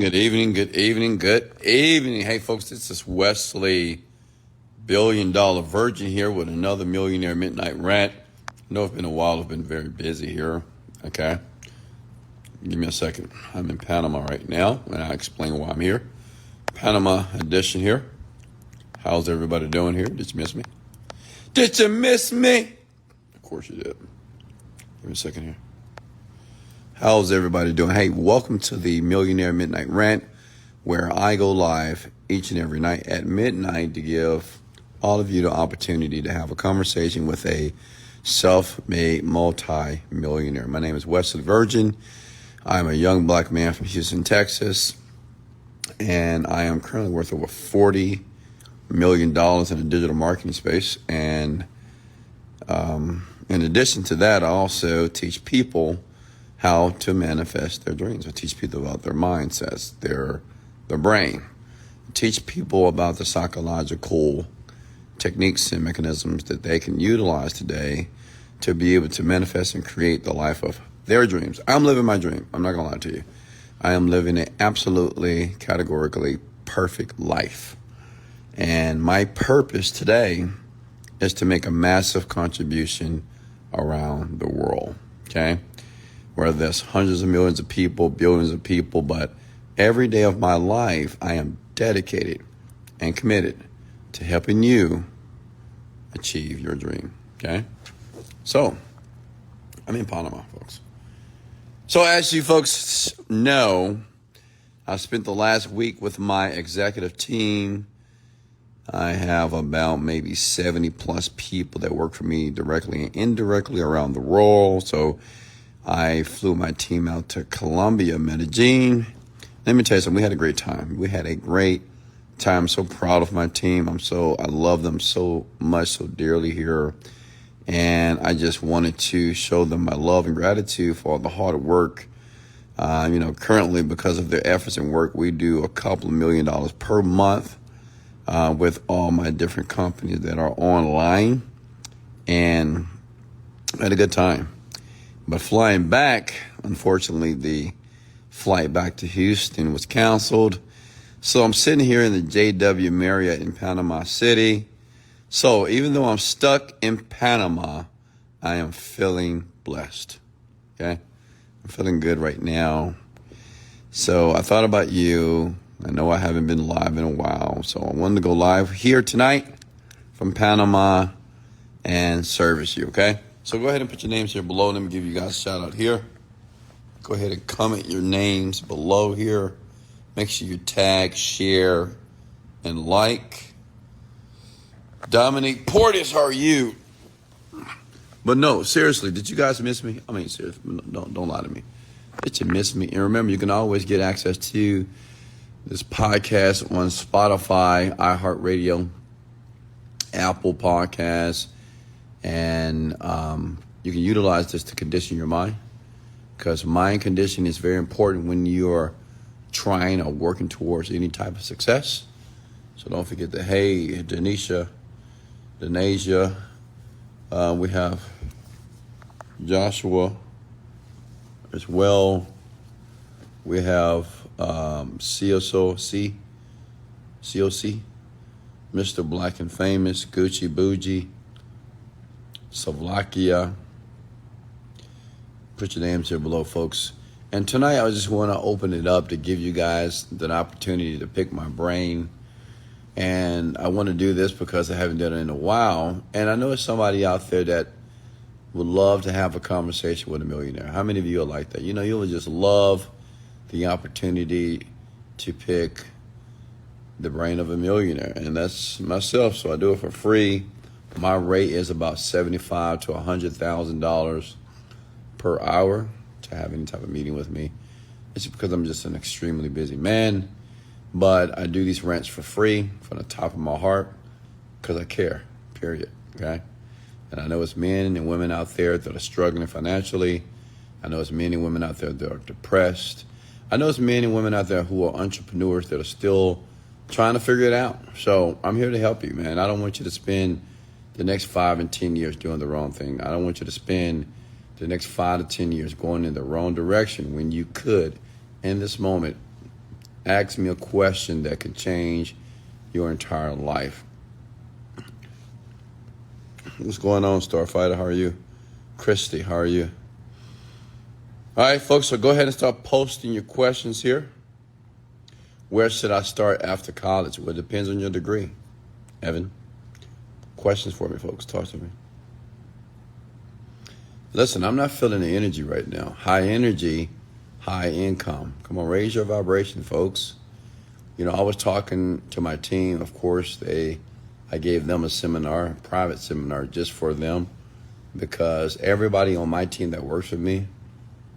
Good evening, good evening, good evening. Hey, folks, this is Wesley Virgin here with another Millionaire Midnight Rant. I know it's been a while. I've been very busy here. Okay. Give me a second. I'm in Panama right now, and I'll explain why I'm here. Panama edition here. How's everybody doing here? Did you miss me? Did you miss me? Of course you did. Give me a second here. How's everybody doing? Hey, welcome to the Millionaire Midnight Rant, where I go live each and every night at midnight to give all of you the opportunity to have a conversation with a self-made multi-millionaire. My name is Wesley Virgin. I'm a young black man from Houston, Texas, and I am currently worth over $40 million in the digital marketing space. And in addition to that, I also teach people how to manifest their dreams. I teach people about their mindsets, their brain. I teach people about the psychological techniques and mechanisms that they can utilize today to be able to manifest and create the life of their dreams. I'm living my dream. I'm not gonna lie to you. I am living an absolutely, categorically perfect life. And my purpose today is to make a massive contribution around the world, okay? Where there's hundreds of millions of people, billions of people, but every day of my life, I am dedicated and committed to helping you achieve your dream, okay? So, I'm in Panama, folks. So as you folks know, I spent the last week with my executive team. I have about maybe 70 plus people that work for me directly and indirectly around the world. So I flew my team out to Colombia, Medellin. Let me tell you something. We had a great time. We had a great time. I'm so proud of my team. I love them so much, so dearly here. And I just wanted to show them my love and gratitude for all the hard work. Currently, because of their efforts and work, we do a couple of $1 million per month with all my different companies that are online. And I had a good time. But flying back, unfortunately, the flight back to Houston was canceled. So I'm sitting here in the JW Marriott in Panama City. So even though I'm stuck in Panama, I am feeling blessed. Okay? I'm feeling good right now. So I thought about you. I know I haven't been live in a while. So I wanted to go live here tonight from Panama and service you, okay? So go ahead and put your names here below. Let me give you guys a shout out here. Go ahead and comment your names below here. Make sure you tag, share, and like. Dominique Portis, how are you? But no, seriously, did you guys miss me? I mean, seriously, don't lie to me. Did you miss me? And remember, you can always get access to this podcast on Spotify, iHeartRadio, Apple Podcasts. And you can utilize this to condition your mind, because mind conditioning is very important when you're trying or working towards any type of success. So don't forget that. Hey, Denasia, we have Joshua as well. We have COC, Mr. Black and Famous, Gucci Bougie, Slovakia. Put your names here below, folks. And tonight I just want to open it up to give you guys the opportunity to pick my brain. And I want to do this because I haven't done it in a while. And I know there's somebody out there that would love to have a conversation with a millionaire. How many of you are like that? You would just love the opportunity to pick the brain of a millionaire. And that's myself, so I do it for free. My rate is about $75,000 to $100,000 per hour to have any type of meeting with me. It's because I'm just an extremely busy man, but I do these rants for free from the top of my heart because I care, period, okay? And I know it's men and women out there that are struggling financially. I know it's men and women out there that are depressed. I know it's men and women out there who are entrepreneurs that are still trying to figure it out. So I'm here to help you, man. I don't want you to spend the next 5 and 10 years doing the wrong thing. I don't want you to spend the next 5 to 10 years going in the wrong direction when you could, in this moment, Ask me a question that could change your entire life. What's going on, Starfighter? How are you? Christy, how are you? All right, folks, so go ahead and start posting your questions here. Where should I start after college? Well, it depends on your degree. Evan, questions for me, folks. Talk to me. Listen, I'm not feeling the energy right now. High energy, high income. Come on, raise your vibration, folks. You know, I was talking to my team. Of course, I gave them a seminar, a private seminar just for them, because everybody on my team that works with me,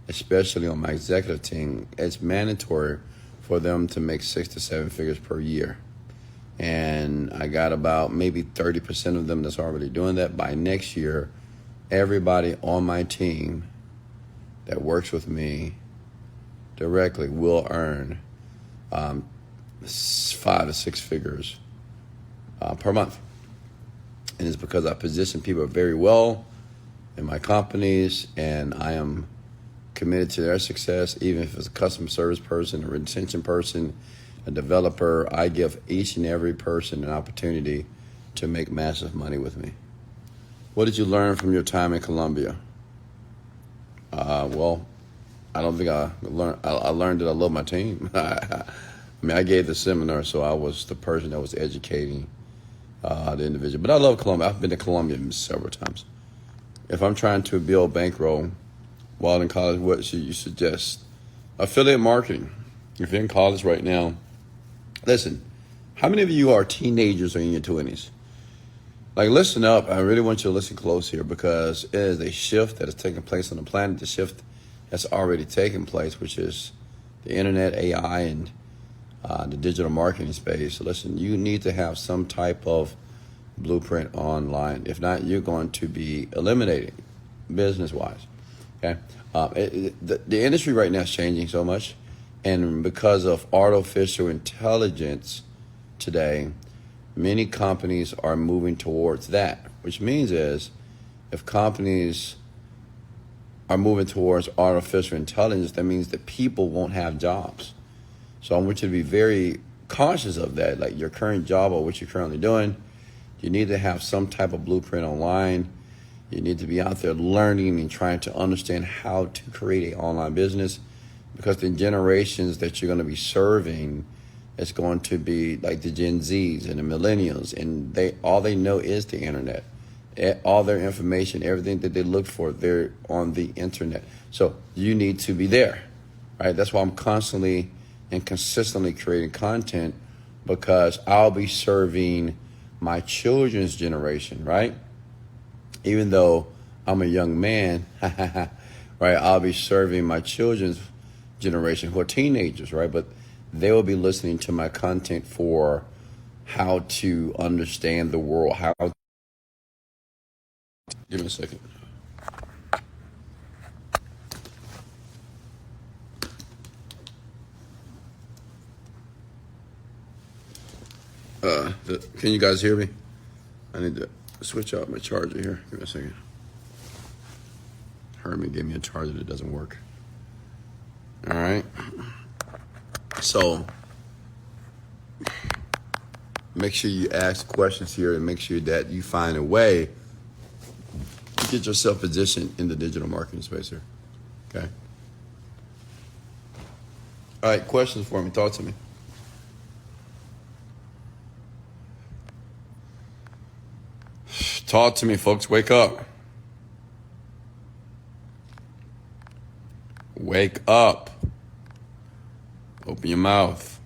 especially on my executive team, it's mandatory for them to make 6 to 7 figures per year. And I got about maybe 30% of them that's already doing that. By next year, everybody on my team that works with me directly will earn 5 to 6 figures per month. And it's because I position people very well in my companies, and I am committed to their success. Even if it's a customer service person, a retention person, a developer, I give each and every person an opportunity to make massive money with me. What did you learn from your time in Colombia? Well, I don't think I learned. I learned that I love my team. I mean, I gave the seminar, so I was the person that was educating the individual. But I love Colombia. I've been to Colombia several times. If I'm trying to build bankroll while in college, what should you suggest? Affiliate marketing. If you're in college right now, listen, how many of you are teenagers or in your 20s? Like, listen up. I really want you to listen close here, because it is a shift that is taking place on the planet. The shift has already taken place, which is the internet, AI, and the digital marketing space. So listen, you need to have some type of blueprint online. If not, you're going to be eliminated business-wise. Okay, the industry right now is changing so much, and because of artificial intelligence today, many companies are moving towards that, which means is if companies are moving towards artificial intelligence, that means that people won't have jobs. So I want you to be very cautious of that. Like your current job or what you're currently doing, you need to have some type of blueprint online. You need to be out there learning and trying to understand how to create an online business, because the generations that you're going to be serving, it's going to be like the Gen Zs and the millennials, and all they know is the internet. All their information, everything that they look for, they're on the internet. So you need to be there, right? That's why I'm constantly and consistently creating content, because I'll be serving my children's generation, right? Even though I'm a young man, right? I'll be serving my children's generation who are teenagers, right? But they will be listening to my content for how to understand the world. Give me a second. Can you guys hear me? I need to switch out my charger here. Give me a second. Herman gave me a charger that doesn't work. All right. So make sure you ask questions here, and make sure that you find a way to get yourself positioned in the digital marketing space here. Okay. All right. Questions for me. Talk to me. Talk to me, folks. Wake up. Wake up. Open your mouth.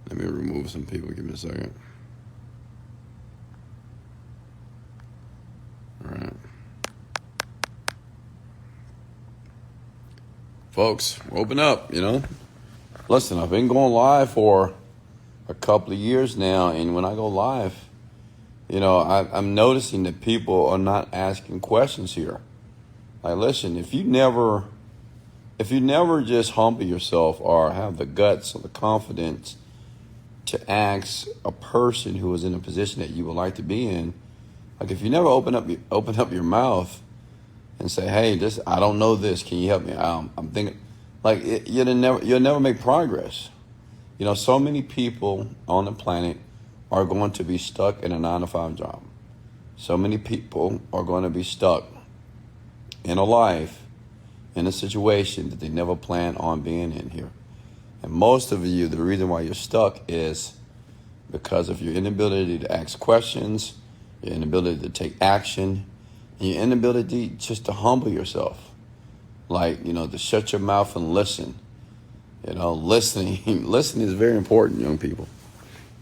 Let me remove some people. Give me a second. All right. Folks, open up, Listen, I've been going live for a couple of years now, and when I go live, I'm noticing that people are not asking questions here. Like, listen, if you never just humble yourself or have the guts or the confidence to ask a person who is in a position that you would like to be in, like if you never open up your mouth and say, hey, I don't know this, can you help me? I'm thinking, Like you'll never make progress. You know, so many people on the planet are going to be stuck in a 9 to 5 job. So many people are going to be stuck in a life, in a situation that they never planned on being in here. And most of you, the reason why you're stuck is because of your inability to ask questions, your inability to take action, and your inability just to humble yourself. Like, to shut your mouth and listen. Listening is very important, young people.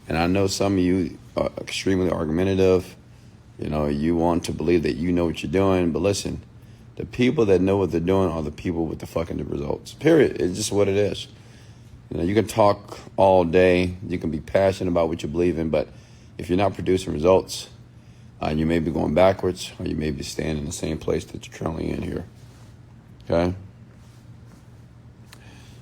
And I know some of you are extremely argumentative. You want to believe that you know what you're doing. But listen, the people that know what they're doing are the people with the fucking results. Period. It's just what it is. You can talk all day. You can be passionate about what you believe in. But if you're not producing results, you may be going backwards, or you may be staying in the same place that you're currently in here. Okay?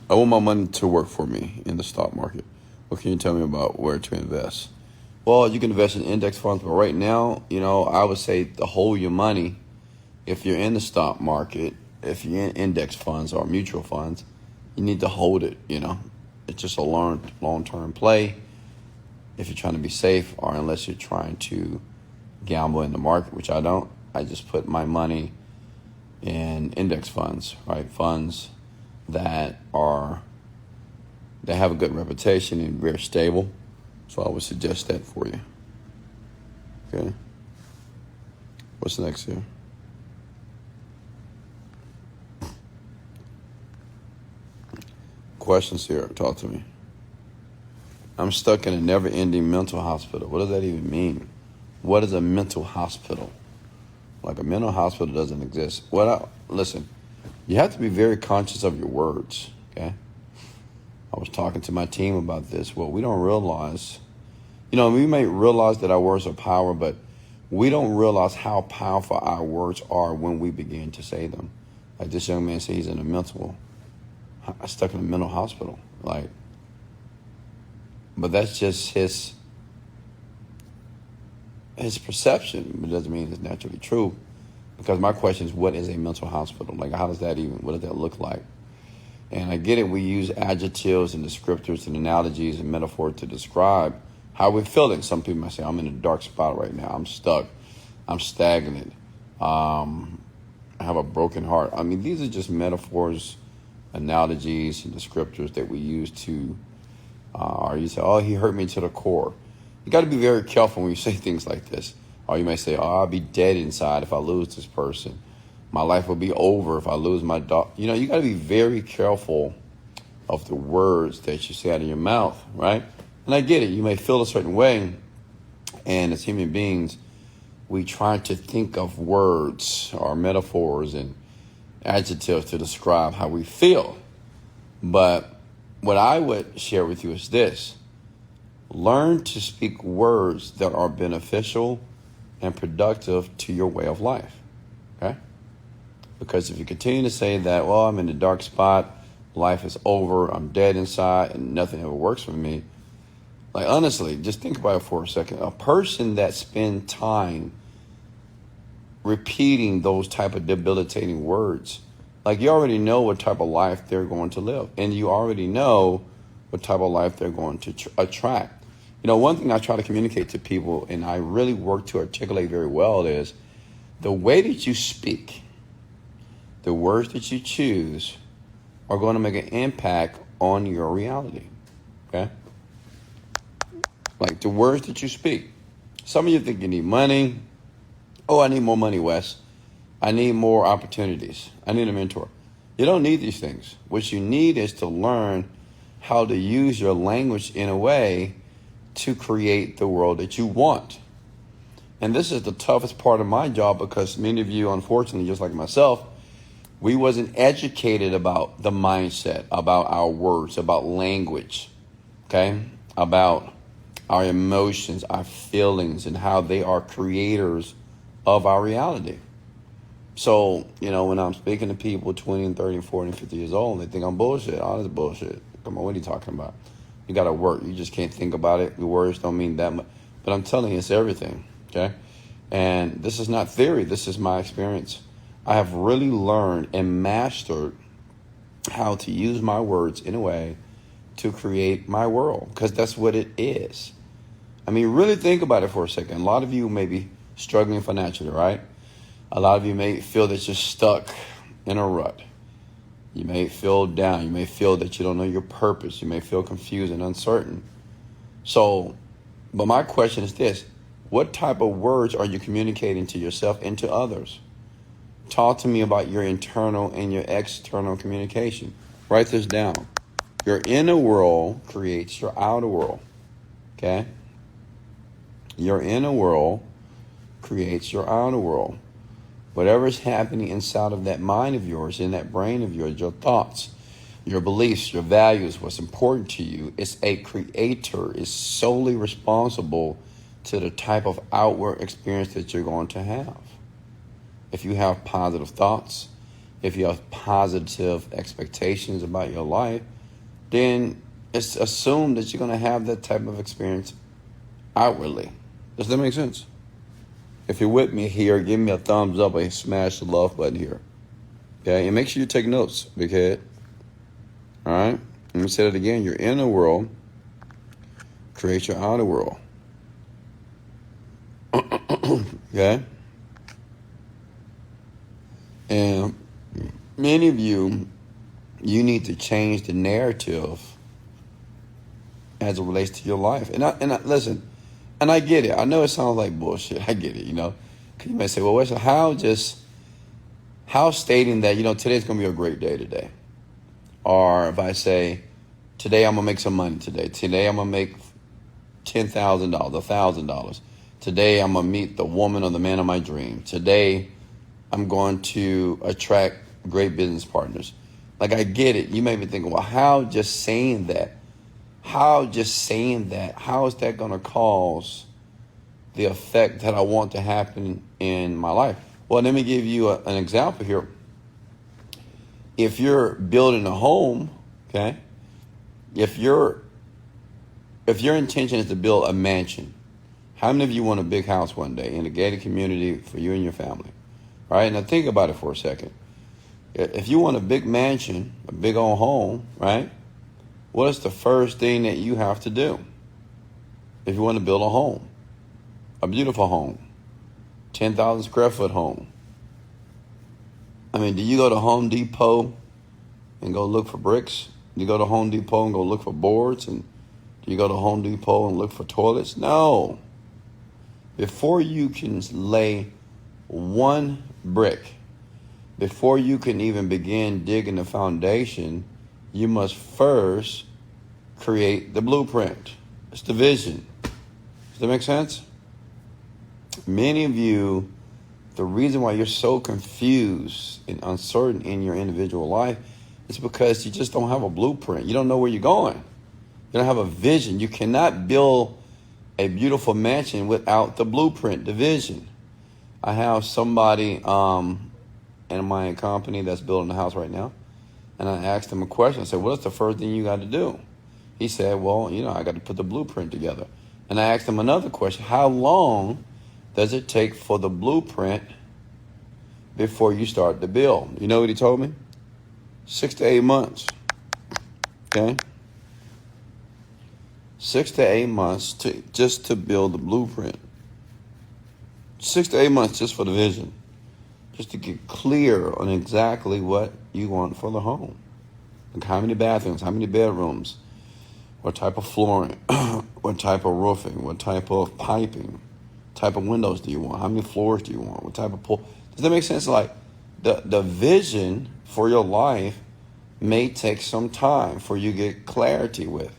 I want my money to work for me in the stock market. What can you tell me about where to invest? Well, you can invest in index funds, but right now, I would say to hold your money. If you're in the stock market, if you're in index funds or mutual funds, you need to hold it, It's just a long-term play if you're trying to be safe, or unless you're trying to gamble in the market, which I don't. I just put my money in index funds, right? Funds that have a good reputation and very stable. So I would suggest that for you. Okay. What's next here? Questions here. Talk to me. I'm stuck in a never-ending mental hospital. What does that even mean? What is a mental hospital? Like, a mental hospital doesn't exist. Listen, you have to be very conscious of your words, okay? I was talking to my team about this. Well, we don't realize, we may realize that our words are power, but we don't realize how powerful our words are when we begin to say them. Like this young man said, he's stuck in a mental hospital. But that's just his perception. It doesn't mean it's naturally true. Because my question is, what is a mental hospital? Like, what does that look like? And I get it, we use adjectives and descriptors and analogies and metaphors to describe how we're feeling. Some people might say, I'm in a dark spot right now. I'm stuck. I'm stagnant. I have a broken heart. I mean, these are just metaphors, analogies, and descriptors that we use to, or you say, oh, he hurt me to the core. You got to be very careful when you say things like this. Or you may say, oh, I'll be dead inside if I lose this person. My life will be over if I lose my dog. You got to be very careful of the words that you say out of your mouth, right? And I get it. You may feel a certain way. And as human beings, we try to think of words or metaphors and adjectives to describe how we feel. But what I would share with you is this. Learn to speak words that are beneficial and productive to your way of life, okay? Because if you continue to say that, well, I'm in a dark spot, life is over, I'm dead inside, and nothing ever works for me. Like, honestly, just think about it for a second. A person that spends time repeating those type of debilitating words, like, you already know what type of life they're going to live, and you already know what type of life they're going to attract. One thing I try to communicate to people, and I really work to articulate very well, is the way that you speak, the words that you choose are going to make an impact on your reality, okay? Like the words that you speak. Some of you think you need money. Oh, I need more money, Wes. I need more opportunities. I need a mentor. You don't need these things. What you need is to learn how to use your language in a way to create the world that you want. And this is the toughest part of my job, because many of you, unfortunately, just like myself, we wasn't educated about the mindset, about our words, about language, okay? About our emotions, our feelings, and how they are creators of our reality. So, when I'm speaking to people 20 and 30 and 40 and 50 years old, they think I'm bullshit. Oh, this is bullshit. Come on, what are you talking about? You got to work. You just can't think about it. Your words don't mean that much. But I'm telling you, it's everything, okay? And this is not theory. This is my experience. I have really learned and mastered how to use my words in a way to create my world, because that's what it is. I mean, really think about it for a second. A lot of you may be struggling financially, right? A lot of you may feel that you're stuck in a rut. You may feel down. You may feel that you don't know your purpose. You may feel confused and uncertain. So, but my question is this: what type of words are you communicating to yourself and to others? Talk to me about your internal and your external communication. Write this down. Your inner world creates your outer world. Okay? Your inner world creates your outer world. Whatever is happening inside of that mind of yours, in that brain of yours, your thoughts, your beliefs, your values, what's important to you, it's a creator is solely responsible to the type of outward experience that you're going to have. If you have positive thoughts, if you have positive expectations about your life, then it's assumed that you're going to have that type of experience outwardly. Does that make sense? If you're with me here, give me a thumbs up and smash the love button here. Okay? And make sure you take notes, big head. All right? Let me say it again. Your inner world creates your outer world. Okay? And many of you need to change the narrative as it relates to your life. And I listen, and I get it. I know it sounds like bullshit. I get it, you know. You may say, well, Wesley, how stating that, today's going to be a great day today? Or if I say, today I'm going to make some money today. Today I'm going to make $10,000, $1,000. Today I'm going to meet the woman or the man of my dream. Today I'm going to attract great business partners. Like, I get it. You may be thinking, well, how just saying that? How is that going to cause the effect that I want to happen in my life? Well, let me give you an example here. If you're building a home, okay, if your intention is to build a mansion, how many of you want a big house one day in a gated community for you and your family? Right? Now think about it for a second. If you want a big mansion, a big old home, right? What is the first thing that you have to do if you want to build a home? A beautiful home. 10,000 square foot home. I mean, do you go to Home Depot and go look for bricks? Do you go to Home Depot and go look for boards? And do you go to Home Depot and look for toilets? No. Before you can lay one brick, before you can even begin digging the foundation, you must first create the blueprint. It's the vision. Does that make sense? Many of you, the reason why you're so confused and uncertain in your individual life is because you just don't have a blueprint. You don't know where you're going. You don't have a vision. You cannot build a beautiful mansion without the blueprint, the vision. I have somebody in my company that's building a house right now, and I asked him a question. I said, what's the first thing you got to do? He said, well, I got to put the blueprint together. And I asked him another question. How long does it take for the blueprint before you start the build? You know what he told me? 6 to 8 months. Okay? 6 to 8 months just to build the blueprint. 6 to 8 months just for the vision. Just to get clear on exactly what you want for the home. Like how many bathrooms, how many bedrooms, what type of flooring, what type of roofing, what type of piping, type of windows do you want, how many floors do you want, what type of pool. Does that make sense? Like the vision for your life may take some time for you to get clarity with.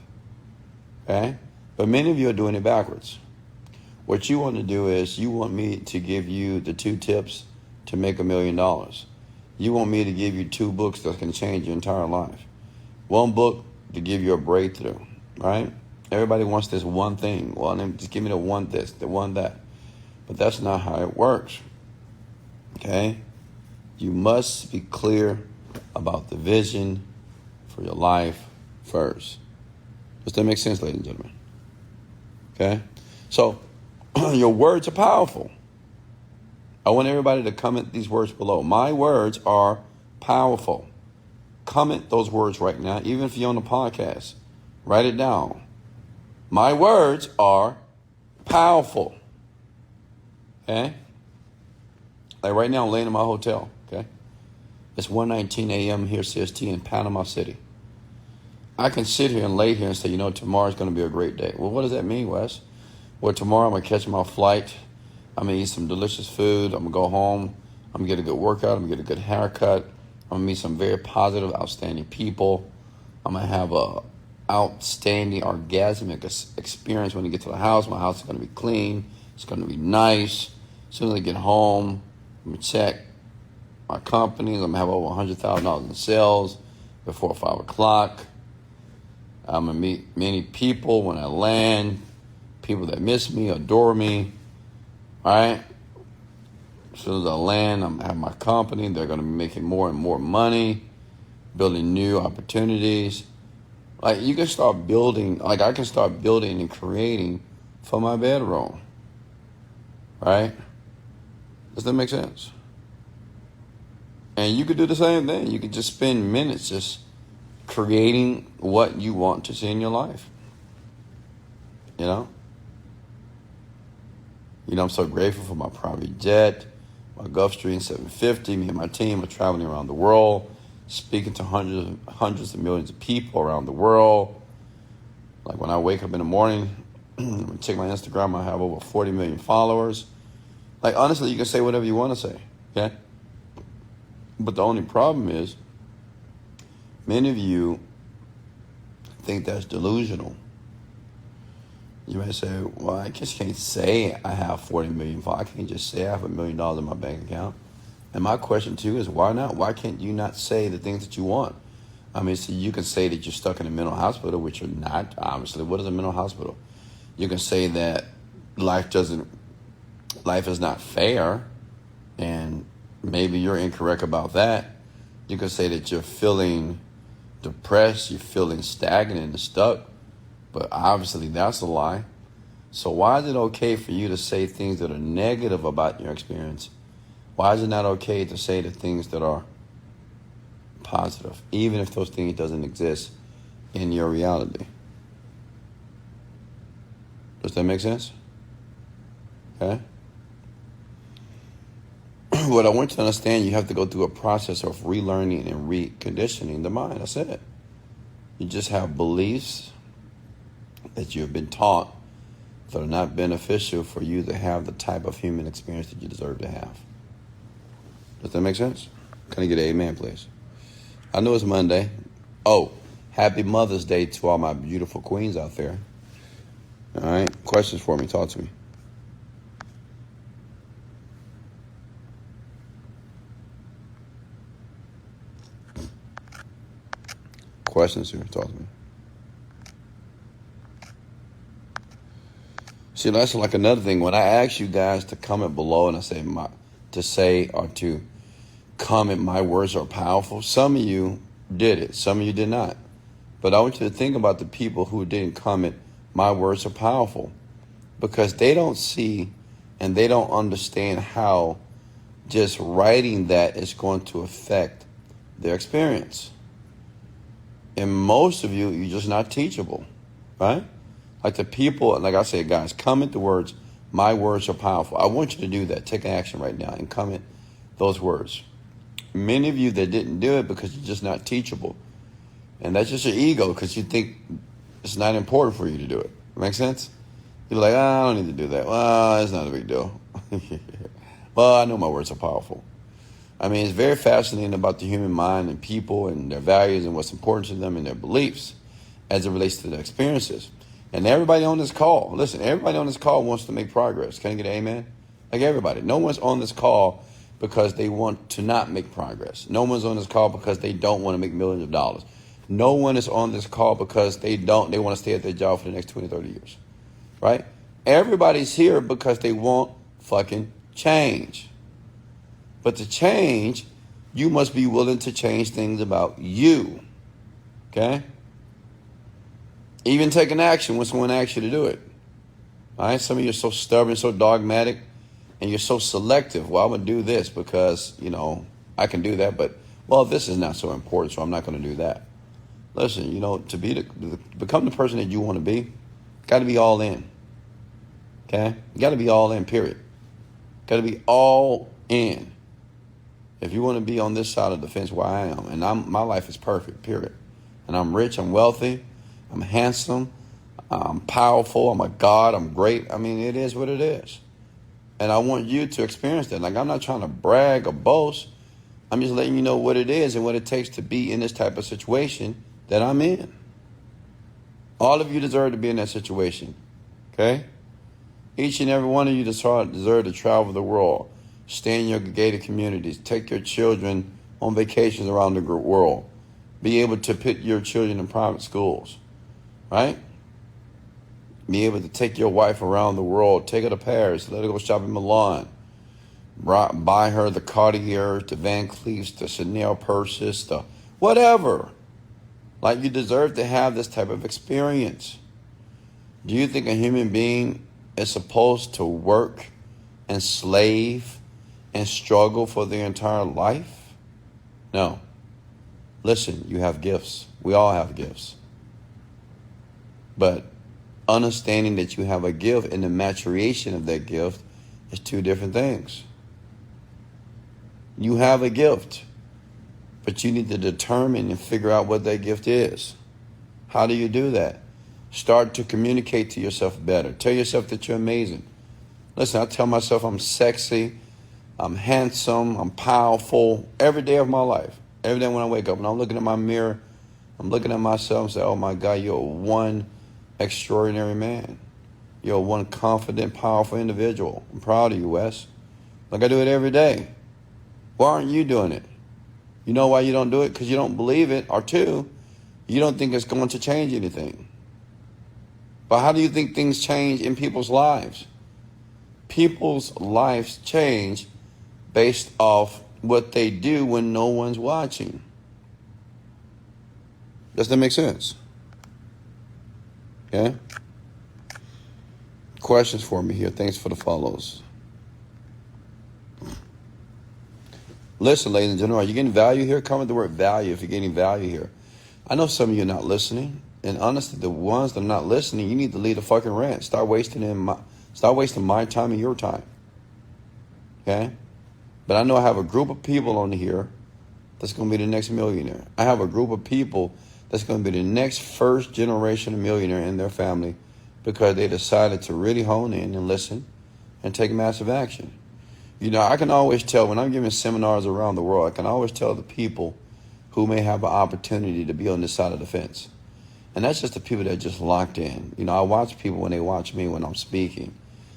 Okay? But many of you are doing it backwards. What you want to do is you want me to give you the 2 tips to make $1 million. You want me to give you 2 books that can change your entire life. 1 book to give you a breakthrough, right? Everybody wants this one thing. Well, then just give me the one this, the one that. But that's not how it works, okay? You must be clear about the vision for your life first. Does that make sense, ladies and gentlemen? Okay? So, your words are powerful. I want everybody to comment these words below. My words are powerful. comment those words right now, even if you're on the podcast. Write it down. My words are powerful. Okay? Like right now, I'm laying in my hotel. Okay? It's 1:19 a.m. here, CST, in Panama City. I can sit here and lay here and say, tomorrow's going to be a great day. Well, what does that mean, Wes? Well, tomorrow I'm going to catch my flight. I'm going to eat some delicious food. I'm going to go home. I'm going to get a good workout. I'm going to get a good haircut. I'm going to meet some very positive, outstanding people. I'm going to have a outstanding orgasmic experience when I get to the house. My house is going to be clean. It's going to be nice. As soon as I get home, I'm going to check my companies. I'm going to have over $100,000 in sales before 5 o'clock. I'm going to meet many people when I land. People that miss me, adore me. All right? As soon as I land, I'm going to have my company. They're going to be making more and more money, building new opportunities. Like, you can start building, like I can start building and creating for my bedroom. Right? Does that make sense? And you could do the same thing. You could just spend minutes just creating what you want to see in your life. I'm so grateful for my private jet, my Gulfstream 750. Me and my team are traveling around the world, speaking to hundreds of millions of people around the world. Like when I wake up in the morning, check my Instagram, I have over 40 million followers. Like honestly, you can say whatever you want to say, okay? But the only problem is, many of you think that's delusional. You may say, well, I just can't say I have 40 million followers. I can't just say I have $1 million in my bank account. And my question to you is, why not? Why can't you not say the things that you want? I mean, so you can say that you're stuck in a mental hospital, which you're not, obviously. What is a mental hospital? You can say that life is not fair, and maybe you're incorrect about that. You can say that you're feeling depressed, you're feeling stagnant and stuck, but obviously that's a lie. So why is it okay for you to say things that are negative about your experience? Why is it not okay to say the things that are positive, even if those things doesn't exist in your reality? Does that make sense? Okay? What I want you to understand, you have to go through a process of relearning and reconditioning the mind. That's it. You just have beliefs that you have been taught that are not beneficial for you to have the type of human experience that you deserve to have. Does that make sense? Can I get an amen, please? I know it's Monday. Oh, happy Mother's Day to all my beautiful queens out there. All right. Questions for me. Talk to me. Questions here. Talk to me. See, that's like another thing. When I ask you guys to comment below and I say to comment my words are powerful, some of you did it. Some of you did not. But I want you to think about the people who didn't comment my words are powerful, because they don't see and they don't understand how just writing that is going to affect their experience. And most of you, you're just not teachable, right? Like the people, like I said, guys, comment the words, my words are powerful. I want you to do that. Take action right now and comment those words. Many of you that didn't do it because you're just not teachable. And that's just your ego, because you think it's not important for you to do it. Make sense? You're like, I don't need to do that. Well, it's not a big deal. Well, I know my words are powerful. I mean, it's very fascinating about the human mind and people and their values and what's important to them and their beliefs as it relates to their experiences. And everybody on this call, listen, everybody on this call wants to make progress. Can I get an amen? Like everybody. No one's on this call because they want to not make progress. No one's on this call because they don't want to make millions of dollars. No one is on this call because they want to stay at their job for the next 20, 30 years. Right? Everybody's here because they want fucking change. But to change, you must be willing to change things about you. Okay? Even taking action when someone asks you to do it. All right? Some of you are so stubborn, so dogmatic, and you're so selective. Well, I'm going to do this because, I can do that. But well, this is not so important, so I'm not going to do that. Listen, to become the person that you want to be, got to be all in. Okay? You got to be all in, period. Got to be all in. If you want to be on this side of the fence where I am, and my life is perfect, period. And I'm rich, I'm wealthy, I'm handsome, I'm powerful, I'm a god, I'm great. I mean, it is what it is. And I want you to experience that. Like, I'm not trying to brag or boast. I'm just letting you know what it is and what it takes to be in this type of situation that I'm in. All of you deserve to be in that situation. Okay? Each and every one of you deserve to travel the world. Stay in your gated communities. Take your children on vacations around the world. Be able to put your children in private schools. Right? Be able to take your wife around the world. Take her to Paris. Let her go shop in Milan. Buy her the Cartier, the Van Cleefs, the Chanel purses, the whatever. Like, you deserve to have this type of experience. Do you think a human being is supposed to work and slave and struggle for their entire life? No. Listen, you have gifts. We all have gifts. But understanding that you have a gift and the maturation of that gift is two different things. You have a gift, but you need to determine and figure out what that gift is. How do you do that? Start to communicate to yourself better. Tell yourself that you're amazing. Listen, I tell myself I'm sexy, I'm handsome, I'm powerful every day of my life. Every day when I wake up, when I'm looking at my mirror, I'm looking at myself and say, oh my God, you're one extraordinary man. You're one confident, powerful individual. I'm proud of you, Wes. Like, I do it every day. Why aren't you doing it? You know why you don't do it? Because you don't believe it. Or two, you don't think it's going to change anything. But how do you think things change in people's lives? People's lives change based off what they do when no one's watching. Does that make sense? Okay? Questions for me here. Thanks for the follows. Listen, ladies and gentlemen, are you getting value here? Comment the word value if you're getting value here. I know some of you are not listening. And honestly, the ones that are not listening, you need to lead a fucking rant. Start wasting my time and your time. Okay? But I know I have a group of people on here that's going to be the next millionaire. I have a group of people that's going to be the next first generation millionaire in their family because they decided to really hone in and listen and take massive action. I can always tell when I'm giving seminars around the world, I can always tell the people who may have an opportunity to be on this side of the fence. And that's just the people that are just locked in. I watch people when they watch me when I'm speaking.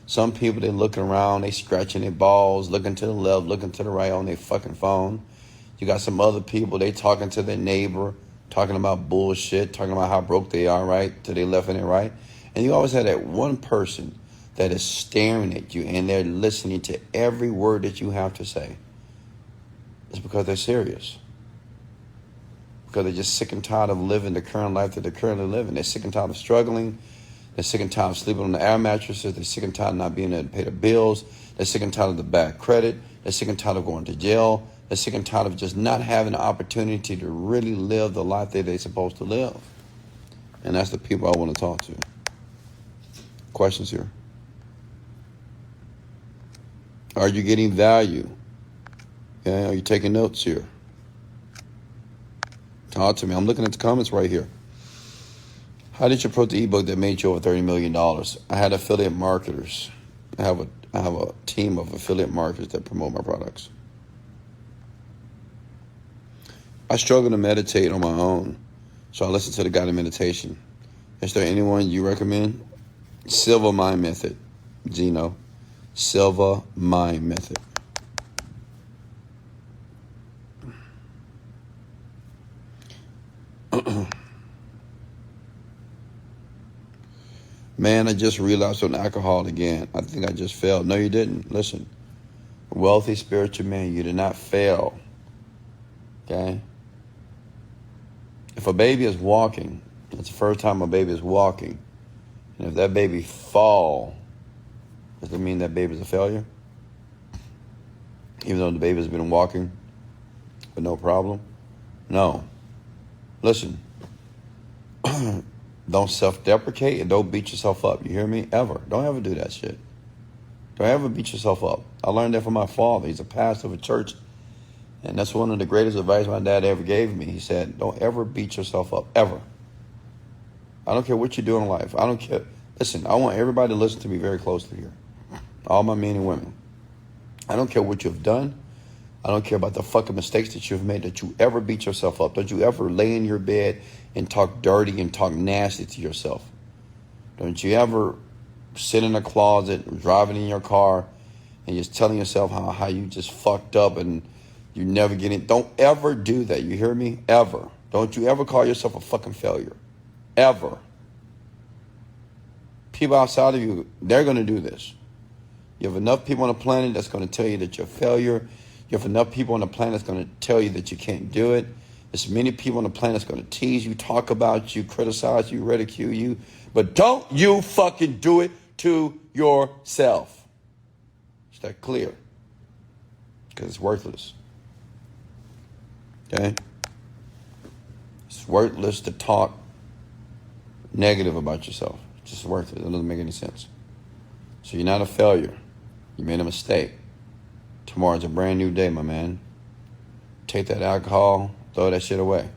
Some people, they looking around, they scratching their balls, looking to the left, looking to the right on their fucking phone. You got some other people, they talking to their neighbor, talking about bullshit, talking about how broke they are, right, to their left and their right. And you always have that one person that is staring at you and they're listening to every word that you have to say. It's because they're serious. Because they're just sick and tired of living the current life that they're currently living. They're sick and tired of struggling. They're sick and tired of sleeping on the air mattresses. They're sick and tired of not being able to pay their bills. They're sick and tired of the bad credit. They're sick and tired of going to jail. They're sick and tired of just not having the opportunity to really live the life that they're supposed to live. And that's the people I want to talk to. Questions here? Are you getting value? Okay, are you taking notes here? Talk to me. I'm looking at the comments right here. How did you approach the ebook that made you over $30 million? I had affiliate marketers. I have a team of affiliate marketers that promote my products. I struggle to meditate on my own, so I listen to the guided meditation. Is there anyone you recommend? Silver Mind Method. Gino. Silver Mind Method. Man, I just relapsed on alcohol again. I think I just failed. No, you didn't. Listen, wealthy spiritual man, you did not fail. Okay? If a baby is walking, it's the first time a baby is walking, and if that baby fall, does that mean that baby's a failure? Even though the baby's been walking but no problem? No. Listen, don't self-deprecate and don't beat yourself up. You hear me? Ever. Don't ever do that shit. Don't ever beat yourself up. I learned that from my father. He's a pastor of a church. And that's one of the greatest advice my dad ever gave me. He said, don't ever beat yourself up. Ever. I don't care what you do in life. I don't care. Listen, I want everybody to listen to me very closely here. All my men and women. I don't care what you've done. I don't care about the fucking mistakes that you've made, that you ever beat yourself up. Don't you ever lay in your bed and talk dirty and talk nasty to yourself. Don't you ever sit in a closet, driving in your car, and just telling yourself how you just fucked up and you never get in. Don't ever do that. You hear me? Ever. Don't you ever call yourself a fucking failure. Ever. People outside of you, they're going to do this. You have enough people on the planet that's going to tell you that you're a failure. You have enough people on the planet that's going to tell you that you can't do it. There's many people on the planet that's going to tease you, talk about you, criticize you, ridicule you. But don't you fucking do it to yourself. Is that clear? Because it's worthless. Okay? It's worthless to talk negative about yourself. It's just worthless. It doesn't make any sense. So you're not a failure. You made a mistake. Tomorrow's a brand new day, my man. Take that alcohol, throw that shit away.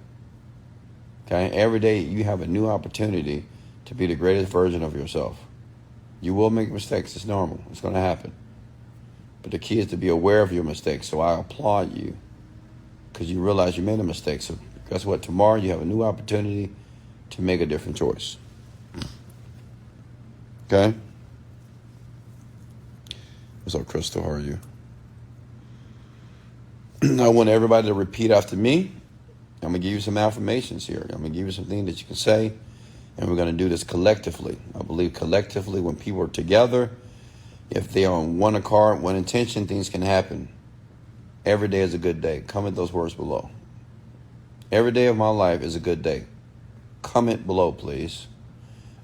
Okay? Every day you have a new opportunity to be the greatest version of yourself. You will make mistakes. It's normal. It's going to happen. But the key is to be aware of your mistakes. So I applaud you because you realize you made a mistake. So guess what? Tomorrow you have a new opportunity to make a different choice. Okay? What's up, Crystal? How are you? I want everybody to repeat after me. I'm going to give you some affirmations here. I'm going to give you some things that you can say. And we're going to do this collectively. I believe collectively, when people are together, if they are on one accord, one intention, things can happen. Every day is a good day. Comment those words below. Every day of my life is a good day. Comment below, please.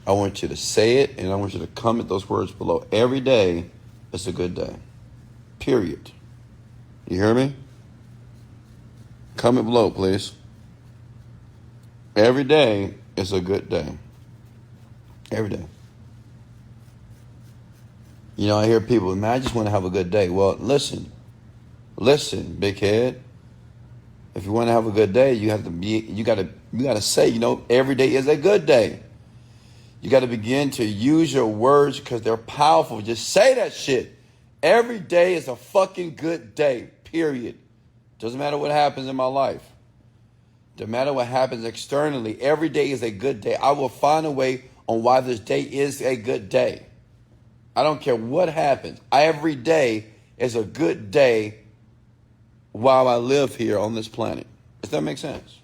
I want you to say it, and I want you to comment those words below. Every day is a good day. Period. You hear me? Comment below, please. Every day is a good day. Every day. You know, I hear people, man, I just want to have a good day. Well, listen, big head. If you want to have a good day, you gotta say, you know, every day is a good day. You got to begin to use your words because they're powerful. Just say that shit. Every day is a fucking good day, period. Doesn't matter what happens in my life. Doesn't matter what happens externally. Every day is a good day. I will find a way on why this day is a good day. I don't care what happens. Every day is a good day while I live here on this planet. Does that make sense?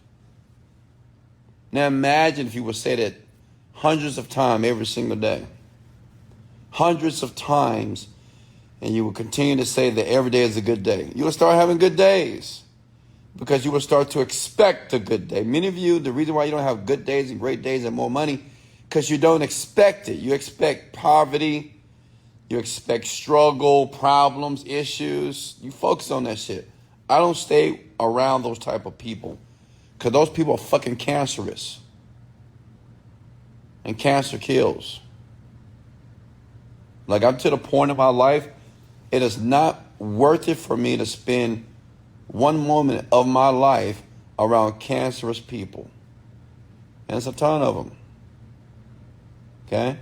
Now imagine if you would say that hundreds of times every single day. Hundreds of times, and you will continue to say that every day is a good day. You will start having good days because you will start to expect a good day. Many of you, the reason why you don't have good days and great days and more money, because you don't expect it. You expect poverty. You expect struggle, problems, issues. You focus on that shit. I don't stay around those type of people because those people are fucking cancerous. And cancer kills. Like, I'm to the point in my life, it is not worth it for me to spend one moment of my life around cancerous people. And it's a ton of them. Okay?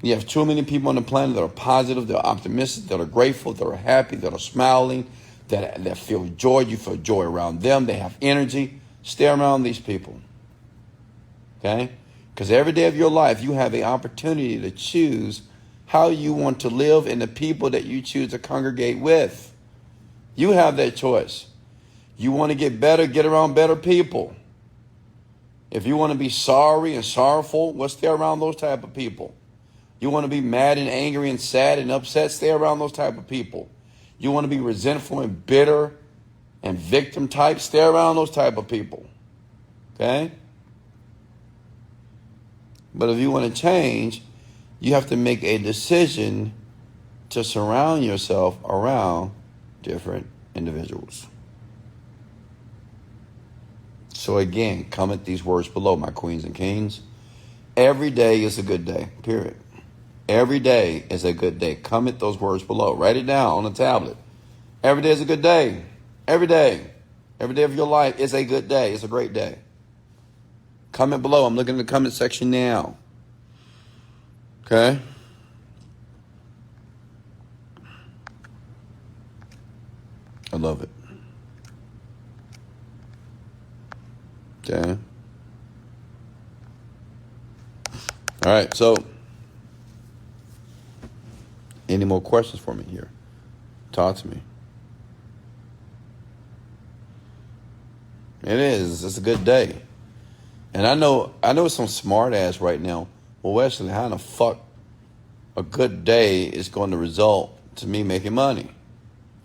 You have too many people on the planet that are positive, that are optimistic, that are grateful, that are happy, that are smiling, that feel joy. You feel joy around them. They have energy. Stay around these people. Okay? Because every day of your life, you have an opportunity to choose how you want to live and the people that you choose to congregate with. You have that choice. You want to get better, get around better people. If you want to be sorry and sorrowful, well, stay around those type of people. You want to be mad and angry and sad and upset, stay around those type of people. You want to be resentful and bitter and victim type, stay around those type of people. Okay? But if you want to change, you have to make a decision to surround yourself around different individuals. So again, comment these words below, my queens and kings. Every day is a good day, period. Every day is a good day. Comment those words below. Write it down on a tablet. Every day is a good day. Every day. Every day of your life is a good day. It's a great day. Comment below. I'm looking in the comment section now. Okay? I love it. Okay? All right, so any more questions for me here? Talk to me. It is. It's a good day. And I know some smart ass right now. Well, Wesley, how the fuck a good day is going to result to me making money?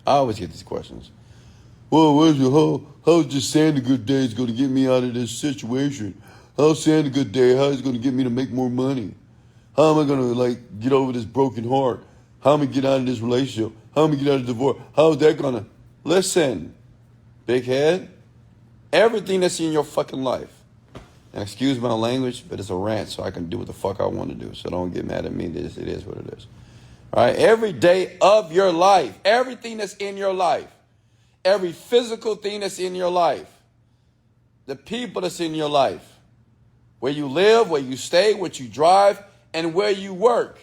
I always get these questions. Well, Wesley, how's just saying a good day is going to get me out of this situation? How's saying a good day? How is it going to get me to make more money? How am I going to get over this broken heart? How am I going to get out of this relationship? How am I going to get out of divorce? How is that going to... Listen, big head, everything that's in your fucking life, and excuse my language, but it's a rant, so I can do what the fuck I want to do. So don't get mad at me. It is what it is. All right? Every day of your life, everything that's in your life, every physical thing that's in your life, the people that's in your life, where you live, where you stay, what you drive, and where you work,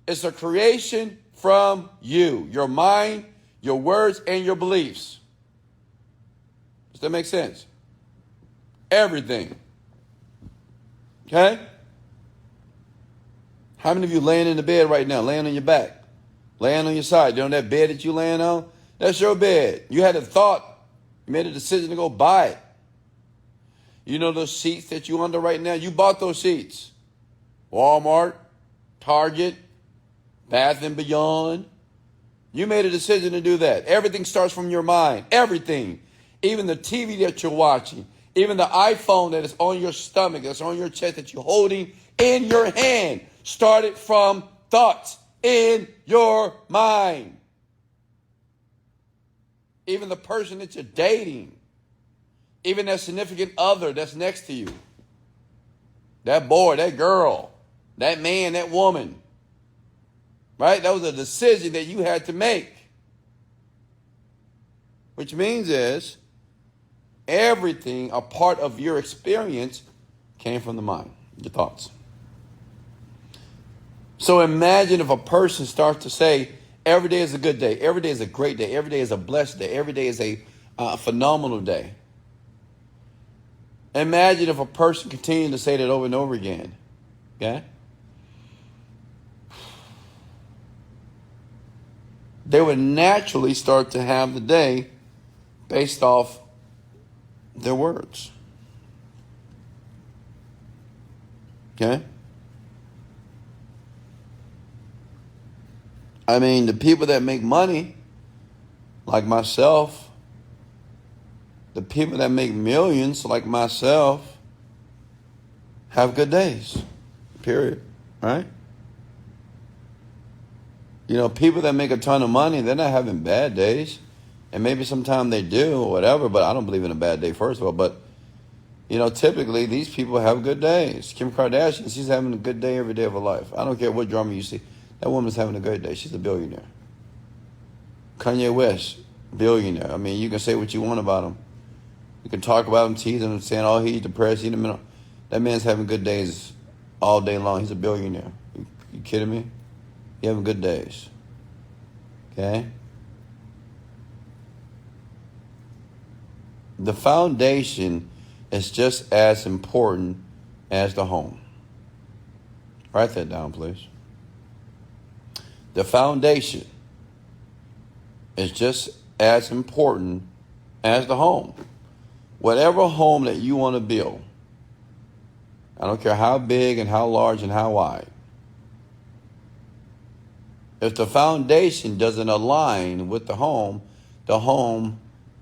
it's a creation from you, your mind, your words, and your beliefs. Does that make sense? Everything. Okay? How many of you laying in the bed right now, laying on your back, laying on your side? You know that bed that you laying on? That's your bed. You had a thought. You made a decision to go buy it. You know those seats that you under right now? You bought those seats. Walmart, Target, Bath and Beyond. You made a decision to do that. Everything starts from your mind. Everything. Even the TV that you're watching. Even the iPhone that is on your stomach, that's on your chest, that you're holding in your hand, started from thoughts in your mind. Even the person that you're dating, even that significant other that's next to you, that boy, that girl, that man, that woman, right? That was a decision that you had to make. Which means is, everything, a part of your experience, came from the mind, your thoughts. So imagine if a person starts to say, every day is a good day, every day is a great day, every day is a blessed day, every day is a phenomenal day. Imagine if a person continued to say that over and over again. Okay? They would naturally start to have the day based off their words. Okay? I mean, the people that make money, like myself, the people that make millions, like myself, have good days. Period. Right? You know, people that make a ton of money, they're not having bad days. And maybe sometimes they do or whatever, but I don't believe in a bad day, first of all. But, you know, typically these people have good days. Kim Kardashian, she's having a good day every day of her life. I don't care what drama you see. That woman's having a good day. She's a billionaire. Kanye West, billionaire. I mean, you can say what you want about him. You can talk about him, teasing him, saying, oh, he's depressed. That man's having good days all day long. He's a billionaire. You kidding me? He's having good days. Okay? The foundation is just as important as the home. Write that down, please. The foundation is just as important as the home. Whatever home that you want to build, I don't care how big and how large and how wide, if the foundation doesn't align with the home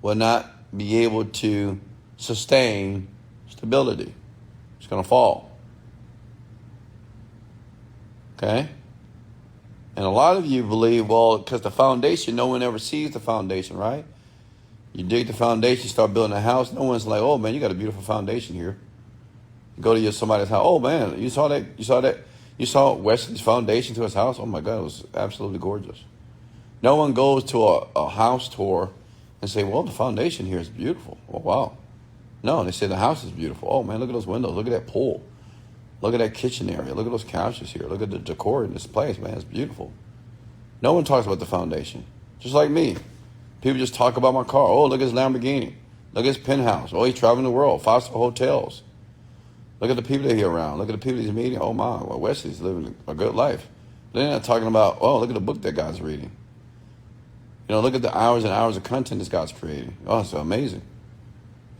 will not be able to sustain stability. It's going to fall. Okay? And a lot of you believe, well, because the foundation, no one ever sees the foundation, right? You dig the foundation, start building a house. No one's like, oh man, you got a beautiful foundation here. You go to somebody's house. Oh man, you saw that? You saw that? You saw Wesley's foundation to his house? Oh my God, it was absolutely gorgeous. No one goes to a house tour and say, well, the foundation here is beautiful. Oh wow. No, they say the house is beautiful. Oh man, look at those windows. Look at that pool. Look at that kitchen area. Look at those couches here. Look at the decor in this place, man. It's beautiful. No one talks about the foundation. Just like me. People just talk about my car. Oh, look at his Lamborghini. Look at his penthouse. Oh, he's traveling the world. 5-star hotels. Look at the people that he's around. Look at the people he's meeting. Oh, my. Well, Wesley's living a good life. They're not talking about, oh, look at the book that God's reading. You know, look at the hours and hours of content this God's creating. Oh, it's amazing.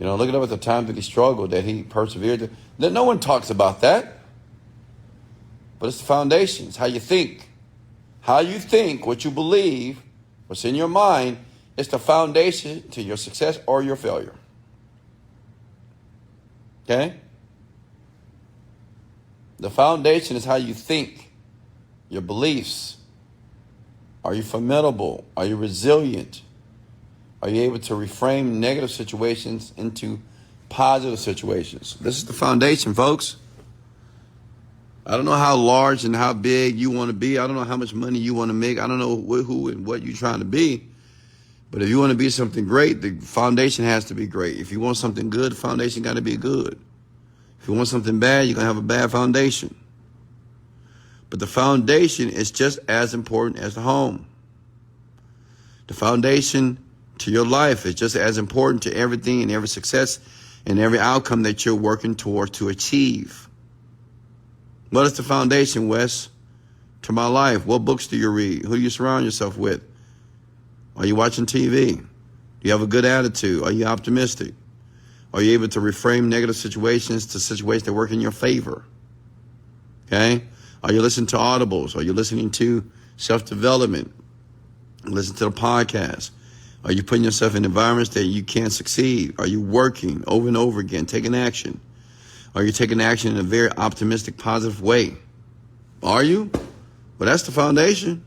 You know, look at the time that he struggled, that he persevered. No one talks about that. But it's the foundation. It's how you think. How you think, what you believe, what's in your mind, it's the foundation to your success or your failure. Okay? The foundation is how you think, your beliefs. Are you formidable? Are you resilient? Are you able to reframe negative situations into positive situations? This is the foundation, folks. I don't know how large and how big you want to be. I don't know how much money you want to make. I don't know who and what you're trying to be. But if you want to be something great, the foundation has to be great. If you want something good, the foundation got to be good. If you want something bad, you're going to have a bad foundation. But the foundation is just as important as the home. The foundation to your life is just as important to everything and every success and every outcome that you're working towards to achieve. What is the foundation, Wes, to my life? What books do you read? Who do you surround yourself with? Are you watching TV? Do you have a good attitude? Are you optimistic? Are you able to reframe negative situations to situations that work in your favor? Okay? Are you listening to audibles? Are you listening to self-development? Listen to the podcast. Are you putting yourself in environments that you can't succeed? Are you working over and over again, taking action? Are you taking action in a very optimistic, positive way? Are you? Well, that's the foundation.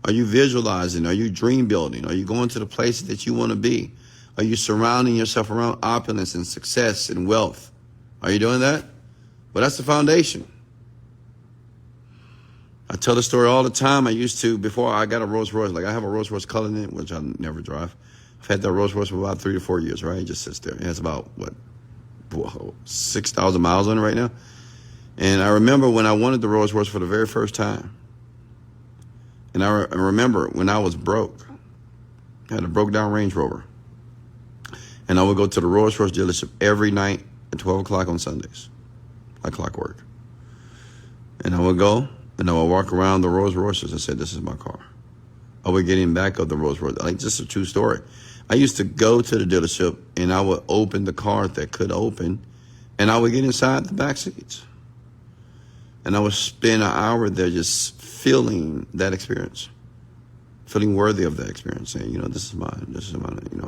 Are you visualizing? Are you dream building? Are you going to the places that you want to be? Are you surrounding yourself around opulence and success and wealth? Are you doing that? Well, that's the foundation. I tell the story all the time. I used to, before I got a Rolls Royce, like I have a Rolls Royce Cullinan, which I never drive. I've had that Rolls Royce for about 3 to 4 years, right? It just sits there. It has about, 6,000 miles on it right now. And I remember when I wanted the Rolls Royce for the very first time. And I remember when I was broke, I had a broke down Range Rover. And I would go to the Rolls Royce dealership every night at 12 o'clock on Sundays, like clockwork. And I would go and I would walk around the Rolls Royces and say, this is my car. I would get in back of the Rolls Royce. Like, just a true story. I used to go to the dealership and I would open the car that could open and I would get inside the back seats. And I would spend an hour there just feeling that experience, feeling worthy of that experience, saying, this is mine,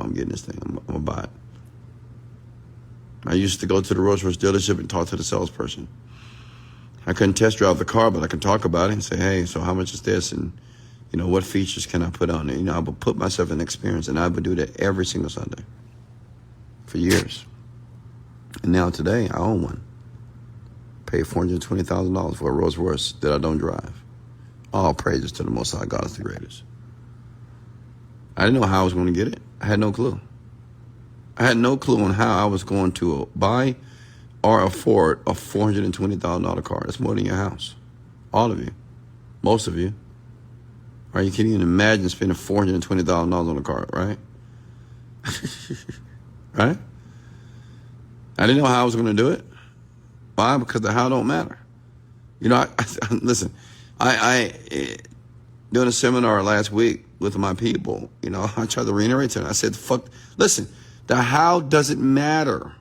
I'm getting this thing, I'm going to buy it. I used to go to the Rolls Royce dealership and talk to the salesperson. I couldn't test drive the car, but I could talk about it and say, hey, so how much is this? And, what features can I put on it? I would put myself in the experience, and I would do that every single Sunday for years. And now today, I own one. Paid $420,000 for a Rolls Royce that I don't drive. All praises to the Most High God is the greatest. I didn't know how I was going to get it. I had no clue. I had no clue on how I was going to buy or afford a $420,000 car. That's more than your house. All of you. Most of you. Right? You can't even imagine spending $420,000 on a car, right? Right? I didn't know how I was going to do it. Why? Because the how don't matter. Listen, I doing a seminar last week with my people, I tried to reiterate to them. I said, listen, the how doesn't matter.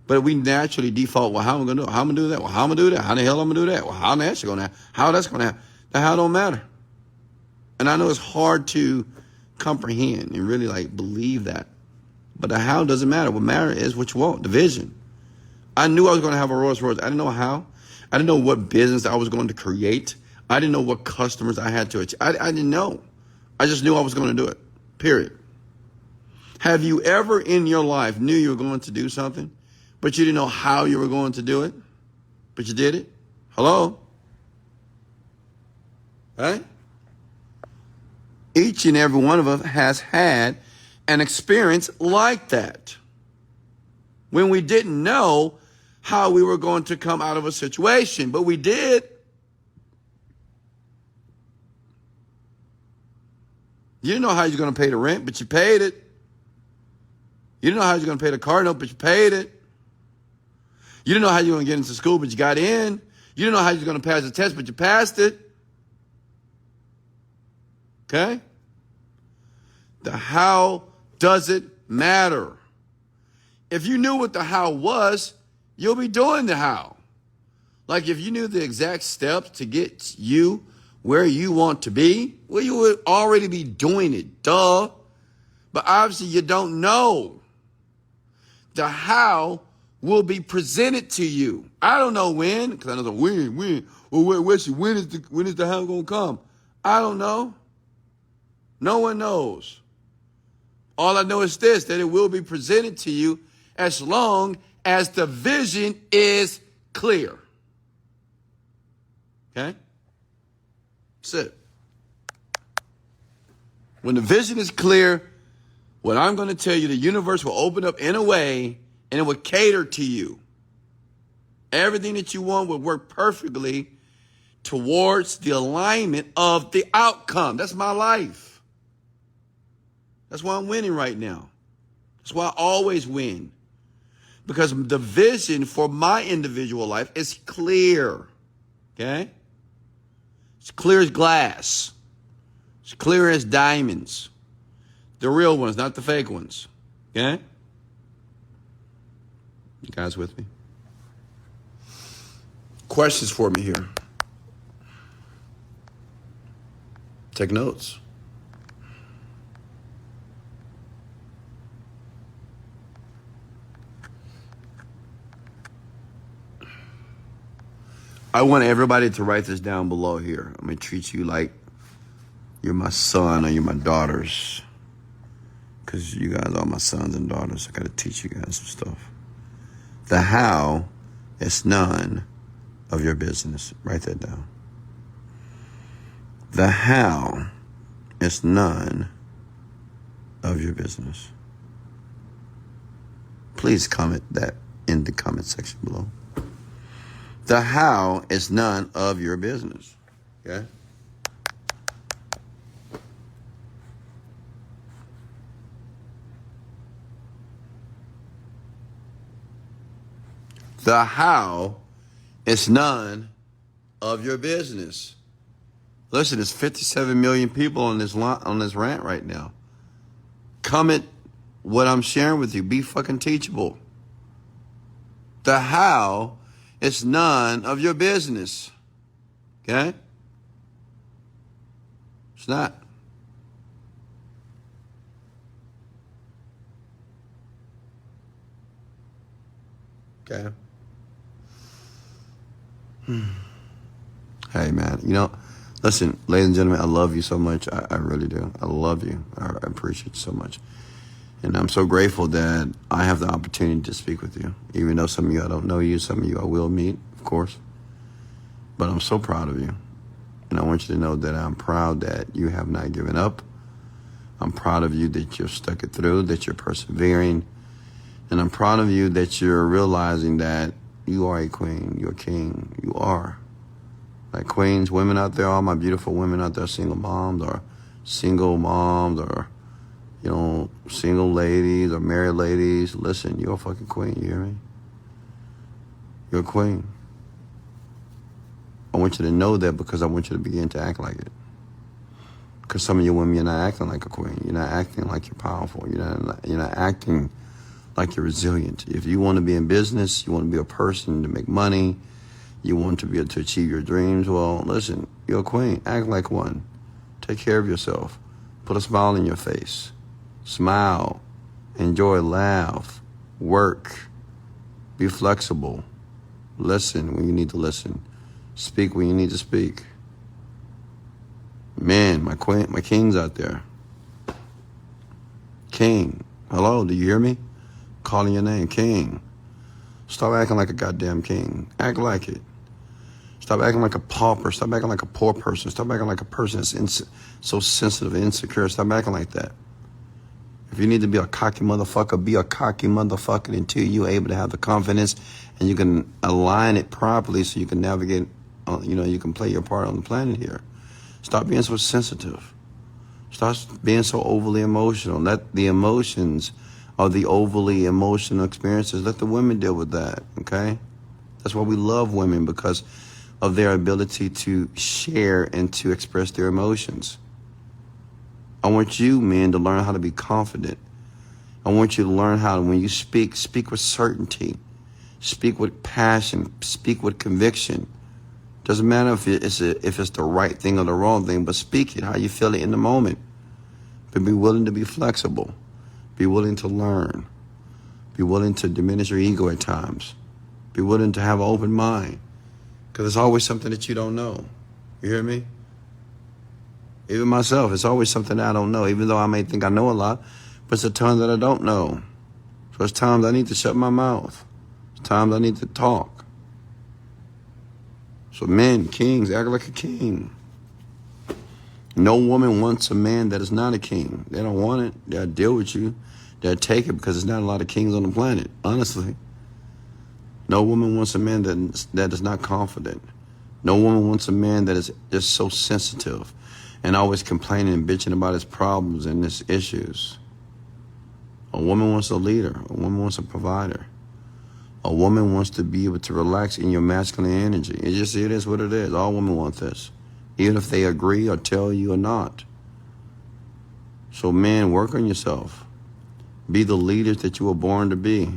But we naturally default, well, how am I going to do it? How am I going to do that? Well, how am I going to do that? How the hell am I going to do that? Well, how that's going to happen? How that's going to happen? The how don't matter. And I know it's hard to comprehend and really believe that. But the how doesn't matter. What matters is what you want, the vision. I knew I was going to have a Rolls Royce. I didn't know how. I didn't know what business I was going to create. I didn't know what customers I had to achieve. I didn't know. I just knew I was going to do it, period. Have you ever in your life knew you were going to do something, but you didn't know how you were going to do it, but you did it? Hello? Right? Each and every one of us has had an experience like that, when we didn't know how we were going to come out of a situation, but we did. You didn't know how you're going to pay the rent, but you paid it. You didn't know how you're going to pay the car note, but you paid it. You didn't know how you're going to get into school, but you got in. You didn't know how you're going to pass the test, but you passed it. Okay? The how doesn't matter. If you knew what the how was, you'll be doing the how. Like if you knew the exact steps to get you where you want to be, well, you would already be doing it, duh. But obviously you don't know. The how will be presented to you. I don't know when, because I know the when. Well, Wesley, when is the how going to come? I don't know. No one knows. All I know is this, that it will be presented to you as long as the vision is clear. Okay? That's it. When the vision is clear, what I'm going to tell you, the universe will open up in a way and it will cater to you. Everything that you want will work perfectly towards the alignment of the outcome. That's my life. That's why I'm winning right now. That's why I always win. Because the vision for my individual life is clear. Okay? It's clear as glass. It's clear as diamonds. The real ones, not the fake ones. Okay? You guys with me? Questions for me here. Take notes. I want everybody to write this down below here. I'm going to treat you like you're my son or you're my daughters. Because you guys are my sons and daughters. I got to teach you guys some stuff. The how is none of your business. Write that down. The how is none of your business. Please comment that in the comment section below. The how is none of your business. Okay? The how is none of your business. Listen, there's 57 million people on this rant right now. Comment what I'm sharing with you. Be fucking teachable. The how is none of your business. Okay? It's not. Okay? Hey, man. Listen, ladies and gentlemen, I love you so much. I really do. I love you. I appreciate you so much. And I'm so grateful that I have the opportunity to speak with you. Even though some of you I don't know you, some of you I will meet, of course. But I'm so proud of you. And I want you to know that I'm proud that you have not given up. I'm proud of you that you've stuck it through, that you're persevering. And I'm proud of you that you're realizing that you are a queen, you're a king, you are. Like queens, women out there, all my beautiful women out there, single moms or single ladies or married ladies, listen, you're a fucking queen, you hear me? You're a queen. I want you to know that because I want you to begin to act like it. Because some of you women, you're not acting like a queen. You're not acting like you're powerful. You're not acting like you're resilient. If you want to be in business, you want to be a person to make money, you want to be able to achieve your dreams, well, listen, you're a queen. Act like one. Take care of yourself. Put a smile on your face. Smile. Enjoy. Laugh. Work. Be flexible. Listen when you need to listen. Speak when you need to speak. Man, my kings out there. King. Hello, do you hear me? Calling your name, king. Stop acting like a goddamn king. Act like it. Stop acting like a pauper. Stop acting like a poor person. Stop acting like a person that's so sensitive and insecure. Stop acting like that. If you need to be a cocky motherfucker, be a cocky motherfucker until you're able to have the confidence and you can align it properly so you can navigate, you can play your part on the planet here. Stop being so sensitive. Stop being so overly emotional. Let the emotions of the overly emotional experiences, let the women deal with that, okay? That's why we love women, because of their ability to share and to express their emotions. I want you, men, to learn how to be confident. I want you to learn how to, when you speak with certainty. Speak with passion. Speak with conviction. Doesn't matter if it's the right thing or the wrong thing, but speak it how you feel it in the moment. But be willing to be flexible. Be willing to learn. Be willing to diminish your ego at times. Be willing to have an open mind. Because there's always something that you don't know. You hear me? Even myself, it's always something I don't know, even though I may think I know a lot, but it's a ton that I don't know. So it's times I need to shut my mouth. It's times I need to talk. So men, kings, act like a king. No woman wants a man that is not a king. They don't want it. They'll deal with you. They'll take it because there's not a lot of kings on the planet, honestly. No woman wants a man that is not confident. No woman wants a man that is just so sensitive and always complaining and bitching about his problems and his issues. A woman wants a leader. A woman wants a provider. A woman wants to be able to relax in your masculine energy. It is what it is. All women want this, even if they agree or tell you or not. So men, work on yourself. Be the leaders that you were born to be.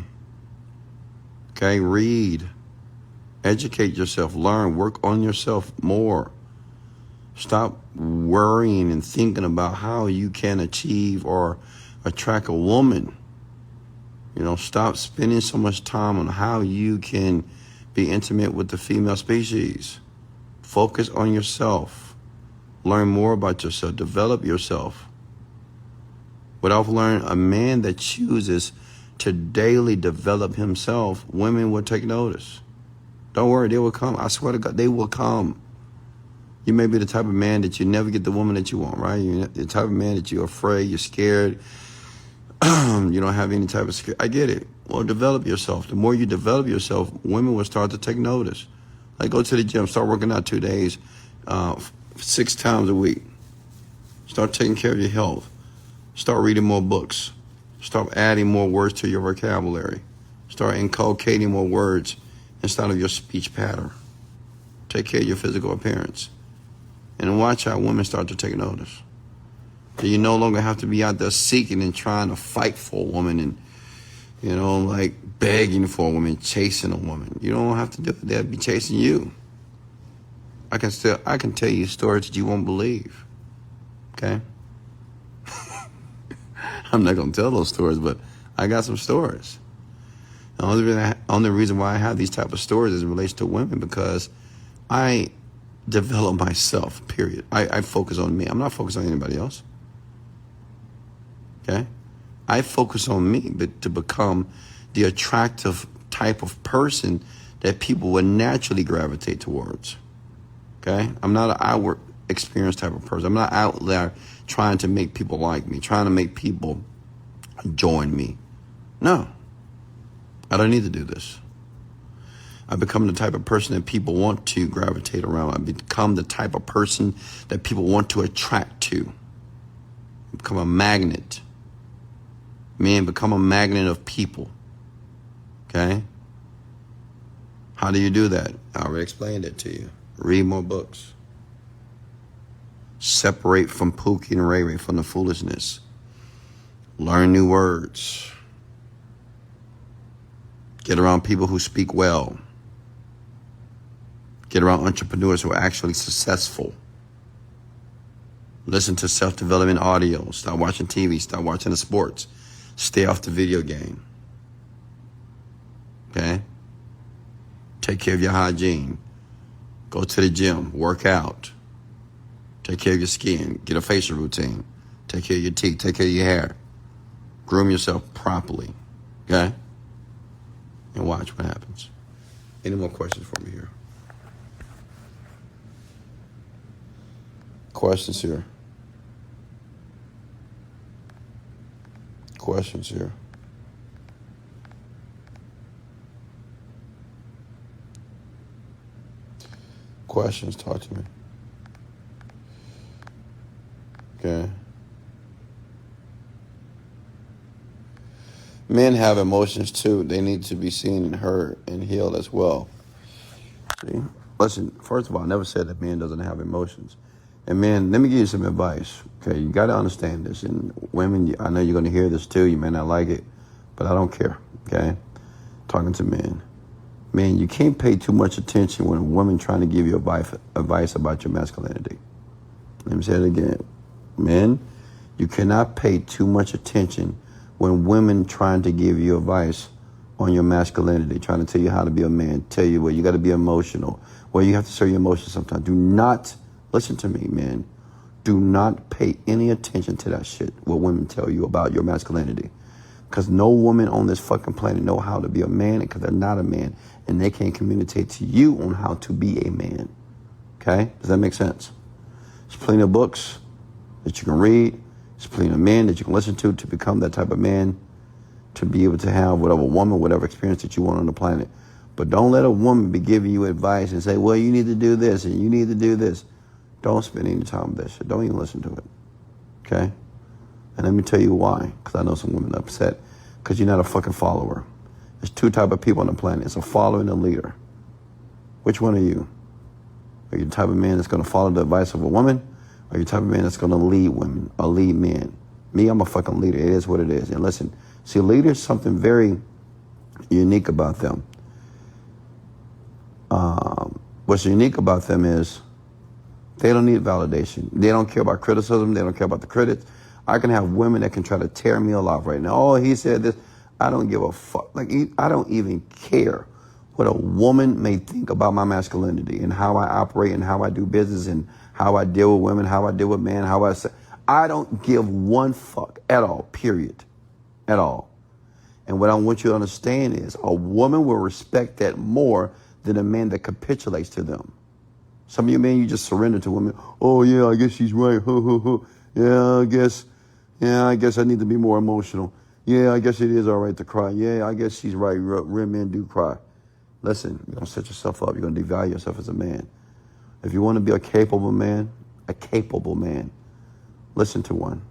Okay, read. Educate yourself. Learn. Work on yourself more. Stop worrying and thinking about how you can achieve or attract a woman. Stop spending so much time on how you can be intimate with the female species. Focus on yourself. Learn more about yourself. Develop yourself. Without learning, a man that chooses to daily develop himself, women will take notice. Don't worry, they will come. I swear to God, they will come. You may be the type of man that you never get the woman that you want, right? You're the type of man that you're afraid, you're scared. You don't have any type of security. I get it. Well, develop yourself. The more you develop yourself, women will start to take notice. Like, go to the gym, start working out 2 days, 6 times a week. Start taking care of your health. Start reading more books. Start adding more words to your vocabulary. Start inculcating more words instead of your speech pattern. Take care of your physical appearance. And watch how women start to take notice. So you no longer have to be out there seeking and trying to fight for a woman and, like begging for a woman, chasing a woman. You don't have to do it. They'll be chasing you. I can tell you stories that you won't believe. Okay? I'm not going to tell those stories, but I got some stories. The only reason why I have these type of stories is in relation to women, because I develop myself, period. I focus on me. I'm not focused on anybody else. Okay? I focus on me to become the attractive type of person that people would naturally gravitate towards. Okay? I'm not an outward experience type of person. I'm not out there trying to make people like me, trying to make people join me. No. I don't need to do this. I become the type of person that people want to gravitate around. I become the type of person that people want to attract to. I become a magnet. Men, become a magnet of people. Okay? How do you do that? I already explained it to you. Read more books. Separate from Pookie and Ray Ray, from the foolishness. Learn new words. Get around people who speak well. Get around entrepreneurs who are actually successful. Listen to self-development audio. Stop watching TV. Stop watching the sports. Stay off the video game. Okay? Take care of your hygiene. Go to the gym. Work out. Take care of your skin. Get a facial routine. Take care of your teeth. Take care of your hair. Groom yourself properly, okay? And watch what happens. Any more questions for me here? Questions here? Questions here? Questions, talk to me. Okay. Men have emotions too. They need to be seen and heard and healed as well. See? Listen, first of all, I never said that men doesn't have emotions. And men, let me give you some advice. Okay, you got to understand this. And women, I know you're going to hear this too. You may not like it, but I don't care. Okay, talking to men. Men, you can't pay too much attention when a woman trying to give you advice about your masculinity. Let me say it again. Men, you cannot pay too much attention when women trying to give you advice on your masculinity, trying to tell you how to be a man, tell you, well, you got to be emotional, well, you have to show your emotions sometimes. Do not, listen to me, men, do not pay any attention to that shit, what women tell you about your masculinity. Because no woman on this fucking planet know how to be a man because they're not a man, and they can't communicate to you on how to be a man. Okay? Does that make sense? There's plenty of books that you can read. There's plenty of men that you can listen to become that type of man, to be able to have whatever woman, whatever experience that you want on the planet. But don't let a woman be giving you advice and say, well, you need to do this and you need to do this. Don't spend any time with that shit. Don't even listen to it. Okay? And let me tell you why. Because I know some women are upset. Because you're not a fucking follower. There's two type of people on the planet. It's a follower and a leader. Which one are you? Are you the type of man that's going to follow the advice of a woman? Or are you the type of man that's going to lead women or lead men? Me, I'm a fucking leader. It is what it is. And listen, see, leaders, something very unique about them. What's unique about them is they don't need validation. They don't care about criticism. They don't care about the critics. I can have women that can try to tear me alive right now. Oh, he said this. I don't give a fuck. Like, I don't even care what a woman may think about my masculinity and how I operate and how I do business and how I deal with women, how I deal with men, how I say. I don't give one fuck at all, period, at all. And what I want you to understand is a woman will respect that more than a man that capitulates to them. Some of you men, you just surrender to women. Oh, yeah, I guess she's right. Yeah, I guess I need to be more emotional. Yeah, I guess it is all right to cry. Yeah, I guess she's right. Real men do cry. Listen, you're going to set yourself up. You're going to devalue yourself as a man. If you want to be a capable man, listen to one.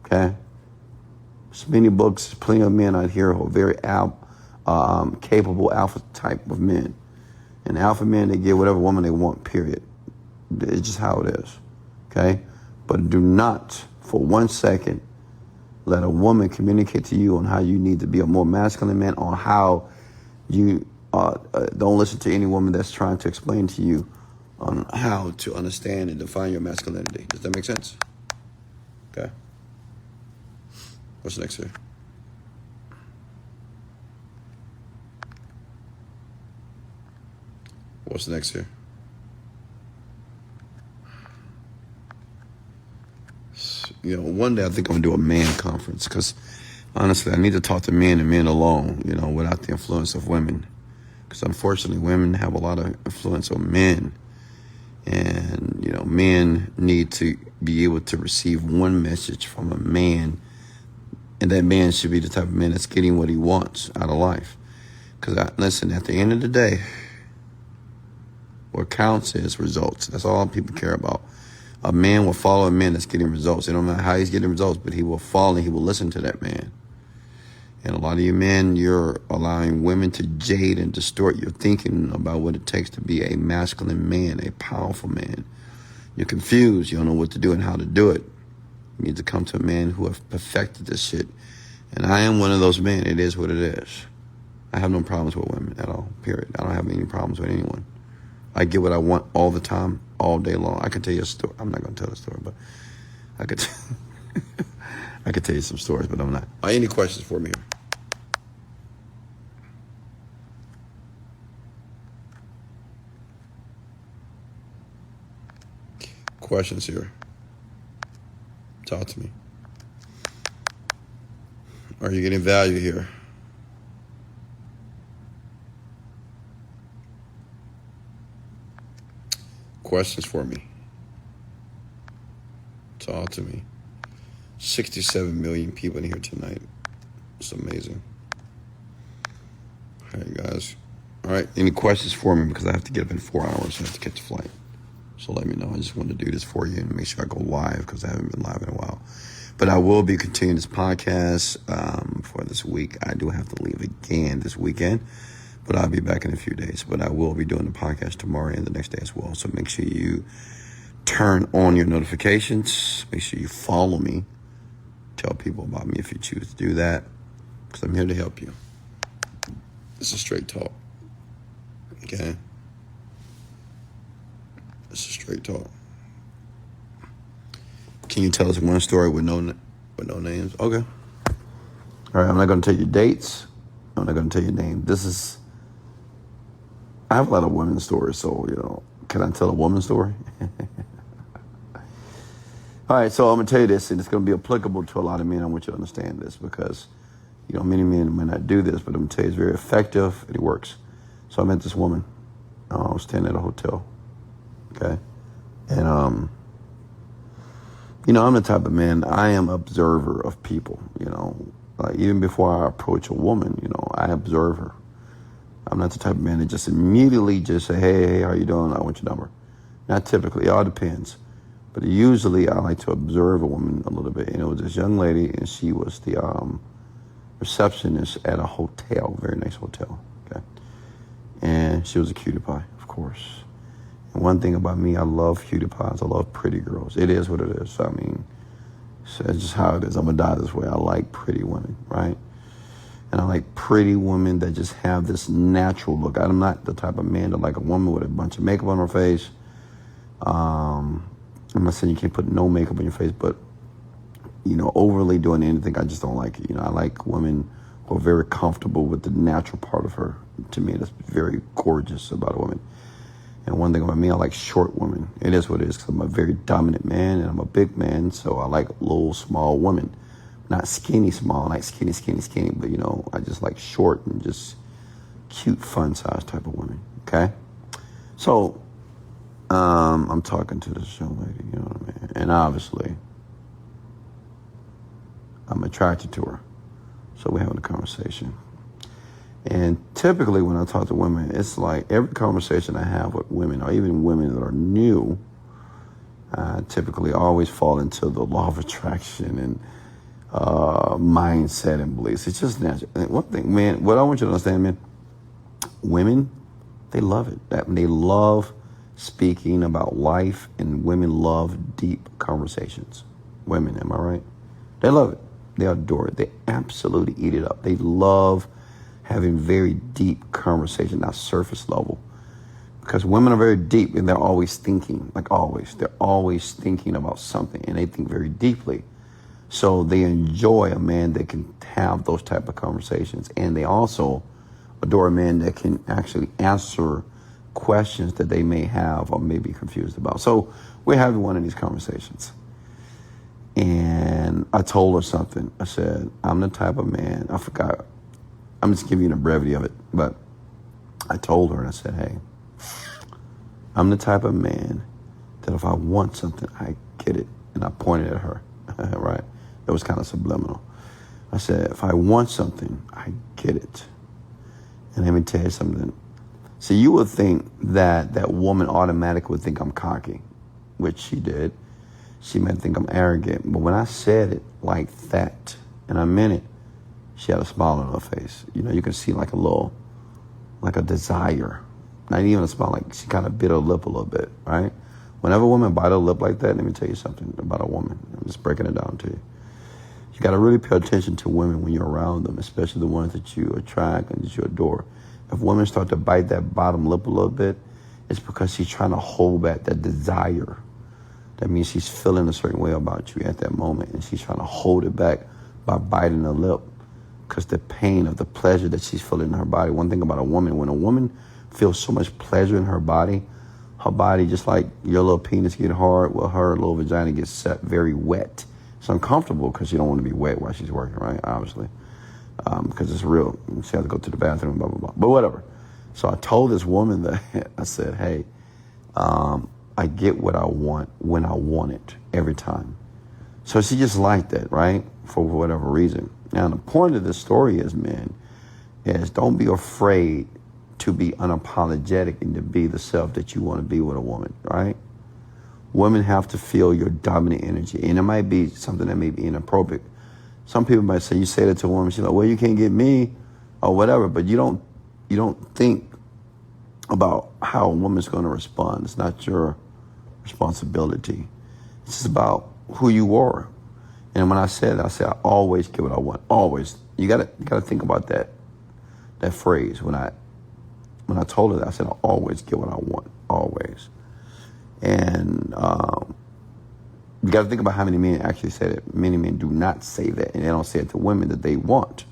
Okay? There's many books, plenty of men out here who are very capable alpha type of men. And alpha men, they get whatever woman they want, period. It's just how it is. Okay? But do not, for 1 second, let a woman communicate to you on how you need to be a more masculine man, on how you don't listen to any woman that's trying to explain to you on how to understand and define your masculinity. Does that make sense? Okay. What's next here? What's next here? You know, one day I think I'm going to do a man conference because, honestly, I need to talk to men and men alone, you know, without the influence of women. Because, unfortunately, women have a lot of influence on men. And, you know, men need to be able to receive one message from a man, and that man should be the type of man that's getting what he wants out of life. Because, listen, at the end of the day, what counts is results. That's all people care about. A man will follow a man that's getting results. It don't matter how he's getting results, but he will follow and he will listen to that man. And a lot of you men, you're allowing women to jade and distort your thinking about what it takes to be a masculine man, a powerful man. You're confused. You don't know what to do and how to do it. You need to come to a man who have perfected this shit. And I am one of those men. It is what it is. I have no problems with women at all, period. I don't have any problems with anyone. I get what I want all the time, all day long. I can tell you a story. I'm not going to tell the story, but I could I could tell you some stories, but I'm not. Any questions for me here? Questions here? Talk to me. Are you getting value here? Questions for me? Talk to me. 67 million people in here tonight. It's amazing. All right, guys. All right, any questions for me? Because I have to get up in 4 hours. I have to catch a flight. So let me know. I just wanted to do this for you and make sure I go live because I haven't been live in a while. But I will be continuing this podcast for this week. I do have to leave again this weekend, but I'll be back in a few days. But I will be doing the podcast tomorrow and the next day as well. So make sure you turn on your notifications. Make sure you follow me. Tell people about me if you choose to do that because I'm here to help you. It's a straight talk. Okay? It's a straight talk. Can you tell us one story with no names? Okay. All right, I'm not going to tell you dates. I'm not going to tell you names. I have a lot of women's stories, so, can I tell a woman's story? All right, so I'm going to tell you this, and it's going to be applicable to a lot of men. I want you to understand this because, many men may not do this, but I'm going to tell you it's very effective and it works. So I met this woman. I was staying at a hotel. Okay. And, I'm the type of man, I am observer of people, like even before I approach a woman, I observe her. I'm not the type of man that just immediately just say, hey, how you doing? I want your number. Not typically, it all depends. But usually I like to observe a woman a little bit. And it was this young lady and she was the receptionist at a hotel, very nice hotel. Okay. And she was a cutie pie, of course. And one thing about me, I love cutie pies. I love pretty girls. It is what it is. So, it's just how it is. I'm going to die this way. I like pretty women, right? And I like pretty women that just have this natural look. I'm not the type of man that like a woman with a bunch of makeup on her face. I'm not saying you can't put no makeup on your face, but, overly doing anything, I just don't like it. I like women who are very comfortable with the natural part of her. To me, that's very gorgeous about a woman. And one thing about me, I like short women. It is what it is because I'm a very dominant man and I'm a big man, so I like little, small women. Not skinny, small, like skinny, but, I just like short and just cute, fun size type of women, okay? So, I'm talking to this young lady, you know what I mean? And obviously, I'm attracted to her. So we're having a conversation. And typically when I talk to women, it's like every conversation I have with women, or even women that are new, typically always fall into the law of attraction and mindset and beliefs. It's just natural. And one thing, man, what I want you to understand, man, women, they love it. They love speaking about life, and women love deep conversations. Women, am I right? They love it. They adore it. They absolutely eat it up. They love having very deep conversation, not surface level. Because women are very deep and they're always thinking, like always. They're always thinking about something and they think very deeply. So they enjoy a man that can have those type of conversations. And they also adore a man that can actually answer questions that they may have or may be confused about. So we're having one of these conversations. And I told her something. I said, I'm the type of man, I forgot. I'm just giving you the brevity of it. But I told her and I said, hey, I'm the type of man that if I want something, I get it. And I pointed at her, right? It was kind of subliminal. I said, if I want something, I get it. And let me tell you something. See, you would think that that woman automatically would think I'm cocky, which she did. She might think I'm arrogant. But when I said it like that, and I meant it, she had a smile on her face. You can see like a desire. Not even a smile, like she kind of bit her lip a little bit, right? Whenever a woman bite her lip like that, let me tell you something about a woman. I'm just breaking it down to you. You got to really pay attention to women when you're around them, especially the ones that you attract and that you adore. If women start to bite that bottom lip a little bit, it's because she's trying to hold back that desire. That means she's feeling a certain way about you at that moment, and she's trying to hold it back by biting her lip because the pain of the pleasure that she's feeling in her body. One thing about a woman, when a woman feels so much pleasure in her body just like your little penis get hard, well, her little vagina gets set very wet. It's uncomfortable because you don't want to be wet while she's working, right? Obviously. because it's real. She had to go to the bathroom, blah, blah, blah. But whatever. So I told this woman that, I said, hey, I get what I want when I want it every time. So she just liked that, right? For whatever reason. Now, the point of this story is, men, is don't be afraid to be unapologetic and to be the self that you want to be with a woman, right? Women have to feel your dominant energy. And it might be something that may be inappropriate. Some people might say, you say that to a woman, she's like, well, you can't get me or whatever. But you don't think about how a woman's going to respond. It's not your responsibility. It's just about who you are. And when I said I always get what I want. Always. You gotta think about that phrase. When I told her that, I said I always get what I want. Always. And you got to think about how many men actually say that. Many men do not say that, and they don't say it to women that they want.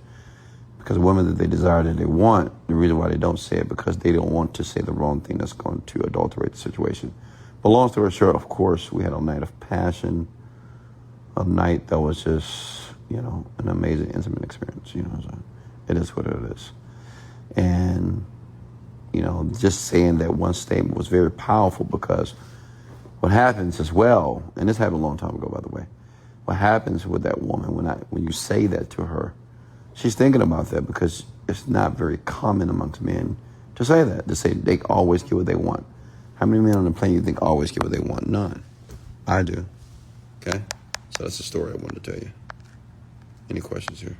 Because women that they desire, that they want, the reason why they don't say it, because they don't want to say the wrong thing that's going to adulterate the situation. But long story short, of course, we had a night of passion, a night that was just, an amazing, intimate experience. So it is what it is. And, just saying that one statement was very powerful, because what happens as well, and this happened a long time ago, by the way, what happens with that woman when you say that to her, she's thinking about that, because it's not very common amongst men to say that, to say they always get what they want. How many men on the planet you think always get what they want? None. I do. Okay? So that's the story I wanted to tell you. Any questions here?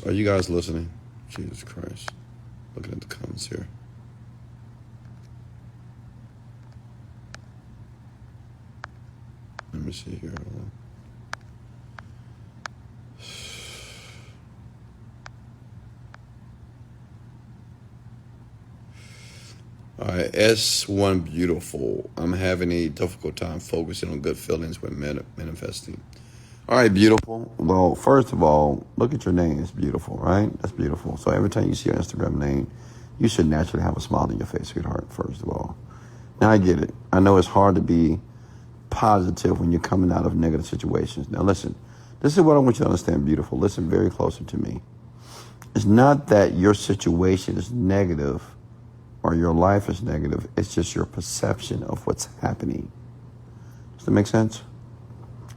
Are you guys listening? Jesus Christ. Looking at the comments here. Let me see here. Hold on. All right, S1 Beautiful. I'm having a difficult time focusing on good feelings when manifesting. All right, beautiful. Well, first of all, look at your name. It's beautiful, right? That's beautiful. So every time you see your Instagram name, you should naturally have a smile on your face, sweetheart, first of all. Now, I get it. I know it's hard to be positive when you're coming out of negative situations. Now, listen, this is what I want you to understand, beautiful. Listen very closely to me. It's not that your situation is negative or your life is negative. It's just your perception of what's happening. Does that make sense?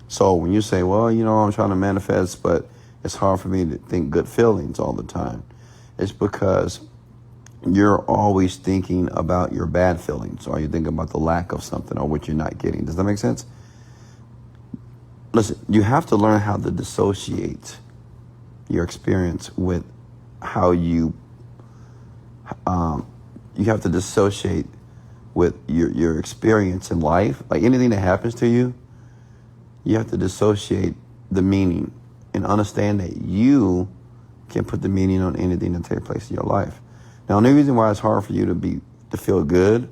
So when you say, well, I'm trying to manifest, but it's hard for me to think good feelings all the time, it's because you're always thinking about your bad feelings, or you're thinking about the lack of something or what you're not getting. Does that make sense? Listen, you have to learn how to dissociate your experience with how you have to dissociate with your experience in life. Like anything that happens to you, you have to dissociate the meaning and understand that you can put the meaning on anything that takes place in your life. Now, the only reason why it's hard for you to feel good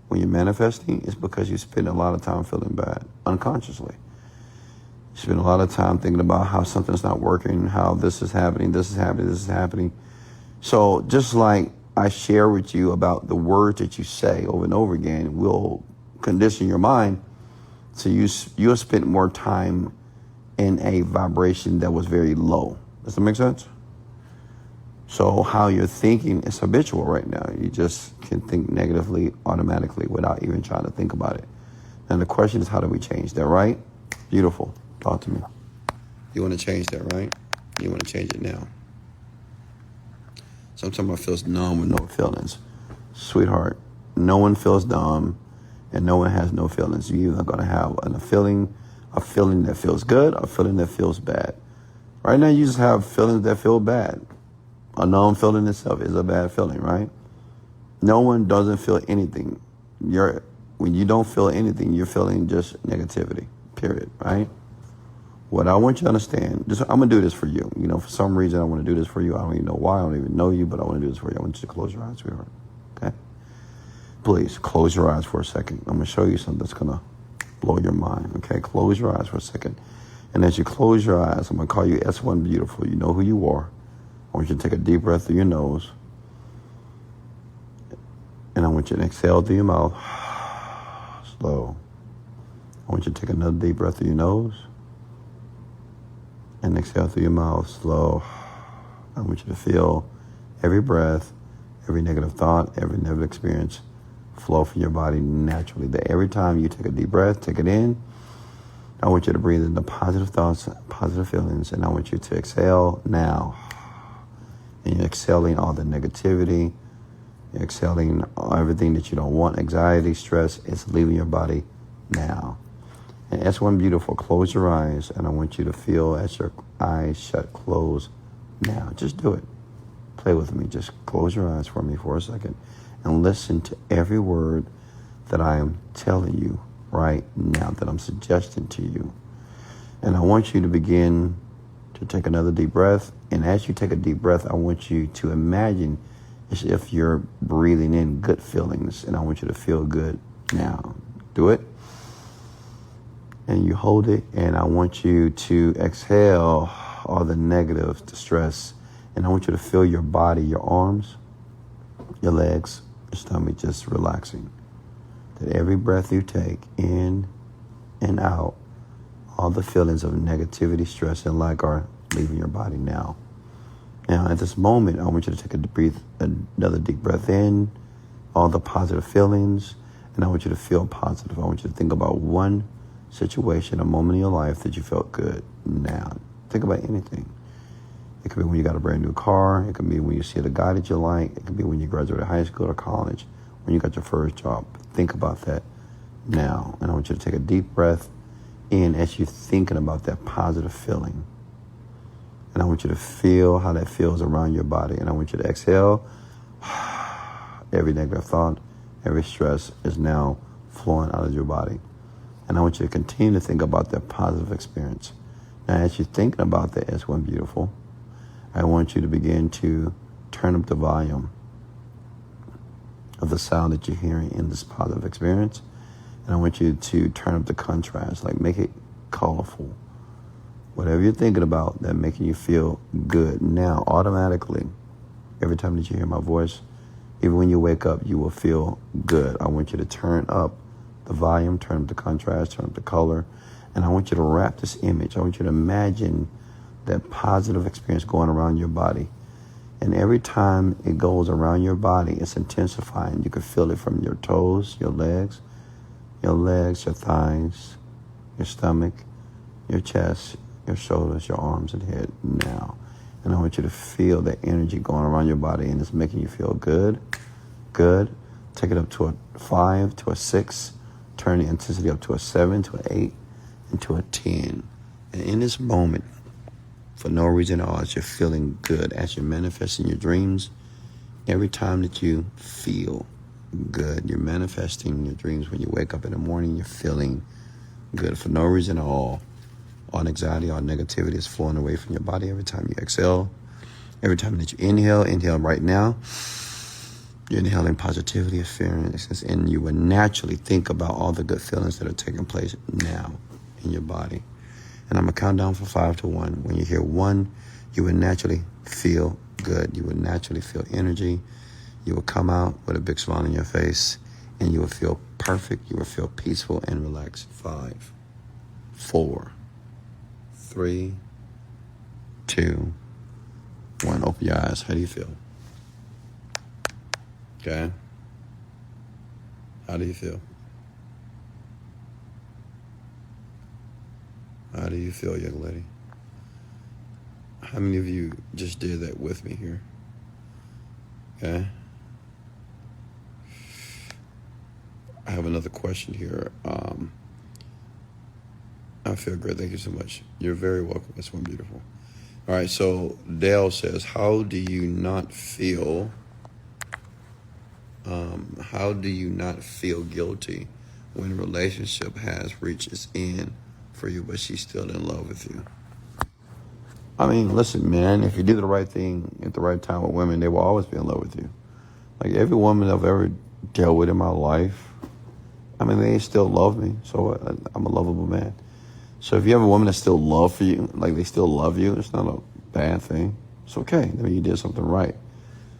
when you're manifesting is because you spend a lot of time feeling bad unconsciously. You spend a lot of time thinking about how something's not working, how this is happening, this is happening, this is happening. So just like I share with you about the words that you say over and over again will condition your mind. So you'll spend more time in a vibration that was very low. Does that make sense? So how you're thinking is habitual right now. You just can think negatively automatically without even trying to think about it. And the question is, how do we change that, right? Beautiful. Talk to me. You want to change that, right? You want to change it now. Sometimes I feel numb with no feelings. Sweetheart, no one feels dumb and no one has no feelings. You're either going to have a feeling that feels good, a feeling that feels bad. Right now, you just have feelings that feel bad. A numb feeling itself is a bad feeling, right? No one doesn't feel anything. When you don't feel anything, you're feeling just negativity, period, right? What I want you to understand, I'm going to do this for you. For some reason, I want to do this for you. I don't even know why. I don't even know you, but I want to do this for you. I want you to close your eyes, sweetheart. Okay? Please, close your eyes for a second. I'm going to show you something that's going to blow your mind. Okay? Close your eyes for a second. And as you close your eyes, I'm going to call you S1 Beautiful. You know who you are. I want you to take a deep breath through your nose. And I want you to exhale through your mouth. slow. I want you to take another deep breath through your nose and exhale through your mouth, slow. I want you to feel every breath, every negative thought, every negative experience flow from your body naturally. That every time you take a deep breath, take it in, I want you to breathe in the positive thoughts, positive feelings, and I want you to exhale now. And you're exhaling all the negativity, you're exhaling everything that you don't want, anxiety, stress. It's leaving your body now. And as one beautiful, close your eyes, and I want you to feel as your eyes shut, close now. Just do it. Play with me. Just close your eyes for me for a second and listen to every word that I am telling you right now, that I'm suggesting to you. And I want you to begin to take another deep breath. And as you take a deep breath, I want you to imagine as if you're breathing in good feelings. And I want you to feel good now. Do it. And you hold it. And I want you to exhale all the negative, the stress. And I want you to feel your body, your arms, your legs, your stomach just relaxing. That every breath you take in and out, all the feelings of negativity, stress, and lack are leaving your body now. Now, at this moment, I want you to take another deep breath in, all the positive feelings, and I want you to feel positive. I want you to think about one situation, a moment in your life that you felt good. Now, think about anything. It could be when you got a brand new car. It could be when you see the guy that you like. It could be when you graduated high school or college, when you got your first job. Think about that now. And I want you to take a deep breath in as you're thinking about that positive feeling. And I want you to feel how that feels around your body. And I want you to exhale. Every negative thought, every stress is now flowing out of your body. And I want you to continue to think about that positive experience. Now, as you're thinking about that, as one beautiful, I want you to begin to turn up the volume of the sound that you're hearing in this positive experience. And I want you to turn up the contrast, like make it colorful. Whatever you're thinking about that making you feel good now, automatically, every time that you hear my voice, even when you wake up, you will feel good. I want you to turn up the volume, turn up the contrast, turn up the color. And I want you to wrap this image. I want you to imagine that positive experience going around your body. And every time it goes around your body, it's intensifying. You can feel it from your toes, your legs, your thighs, your stomach, your chest, your shoulders, your arms and head now. And I want you to feel the energy going around your body, and it's making you feel good, good. Take it up to a 5, to a 6. Turn the intensity up to a 7, to an 8, and to a 10. And in this moment, for no reason at all, as you're feeling good, as you're manifesting your dreams, every time that you feel good, you're manifesting your dreams. When you wake up in the morning, you're feeling good for no reason at all. All anxiety, all negativity is flowing away from your body every time you exhale. Every time that you inhale right now, you're inhaling positivity, experiences, and you will naturally think about all the good feelings that are taking place now in your body. And I'm going to count down from 5 to 1. When you hear 1, you will naturally feel good. You will naturally feel energy. You will come out with a big smile on your face, and you will feel perfect. You will feel peaceful and relaxed. 5, 4, 3, 2, 1. Open your eyes. How do you feel? Okay. How do you feel? How do you feel, young lady? How many of you just did that with me here? Okay. I have another question here. I feel great. Thank you so much. You're very welcome. That's one beautiful. All right. So Dale says, how do you not feel guilty when a relationship has reached its end for you, but she's still in love with you? I mean, listen, man, if you do the right thing at the right time with women, they will always be in love with you. Like every woman I've ever dealt with in my life, I mean, they still love me. So I'm a lovable man. So if you have a woman that still love for you, like they still love you, it's not a bad thing. It's okay. I mean, you did something right.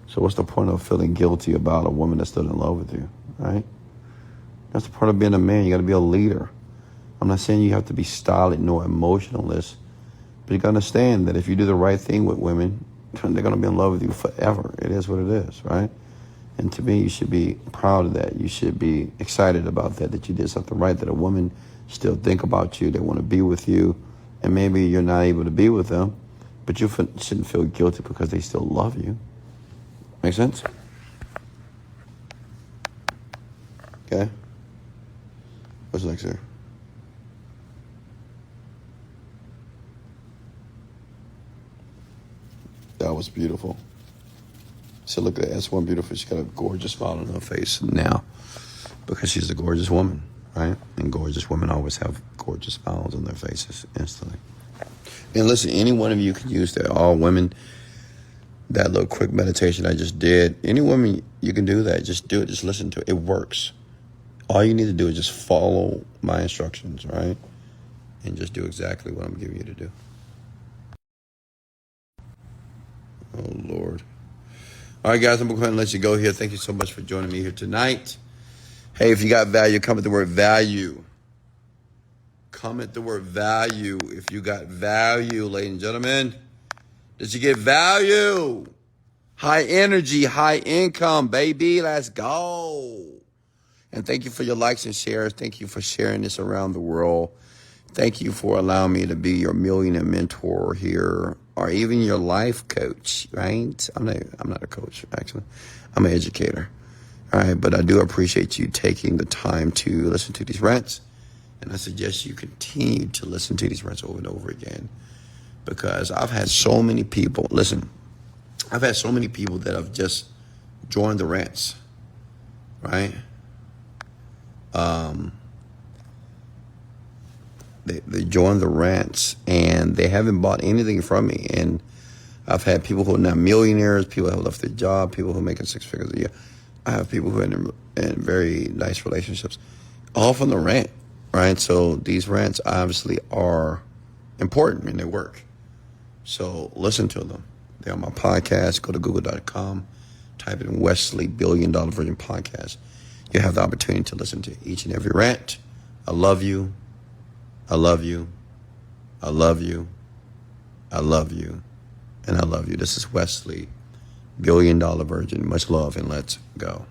So what's the point of feeling guilty about a woman that's still in love with you, right? That's a part of being a man. You got to be a leader. I'm not saying you have to be stolid nor emotionalist, but you got to understand that if you do the right thing with women, they're going to be in love with you forever. It is what it is, right? And to me, you should be proud of that. You should be excited about that you did something right, that a woman still think about you, they want to be with you, and maybe you're not able to be with them, but you shouldn't feel guilty because they still love you. Make sense? Okay. What's next here? That was beautiful. So look at that. That's one beautiful. She's got a gorgeous smile on her face now because she's a gorgeous woman, right? And gorgeous women always have gorgeous smiles on their faces instantly. And listen, any one of you can use that. All women, that little quick meditation I just did, any woman, you can do that. Just do it. Just listen to it. It works. All you need to do is just follow my instructions, right? And just do exactly what I'm giving you to do. Oh, Lord. All right, guys, I'm going to go ahead and let you go here. Thank you so much for joining me here tonight. Hey, if you got value, comment the word value. Comment the word value if you got value, ladies and gentlemen. Did you get value? High energy, high income, baby. Let's go. And thank you for your likes and shares. Thank you for sharing this around the world. Thank you for allowing me to be your millionaire mentor here, or even your life coach, right? I'm not a coach, actually. I'm an educator, all right? But I do appreciate you taking the time to listen to these rants, and I suggest you continue to listen to these rants over and over again, because I've had so many people, I've had so many people that have just joined the rants, right? They joined the rants and they haven't bought anything from me. And I've had people who are now millionaires, people who have left their job, people who are making 6 figures a year. I have people who are in very nice relationships, all from the rant, right? So these rants obviously are important and they work. So listen to them. They're on my podcast. Go to google.com, type in Wesley $1 Billion Virgin Podcast. You have the opportunity to listen to each and every rant. I love you. I love you. I love you. I love you. And I love you. This is Wesley $1 Billion Virgin. Much love and let's go.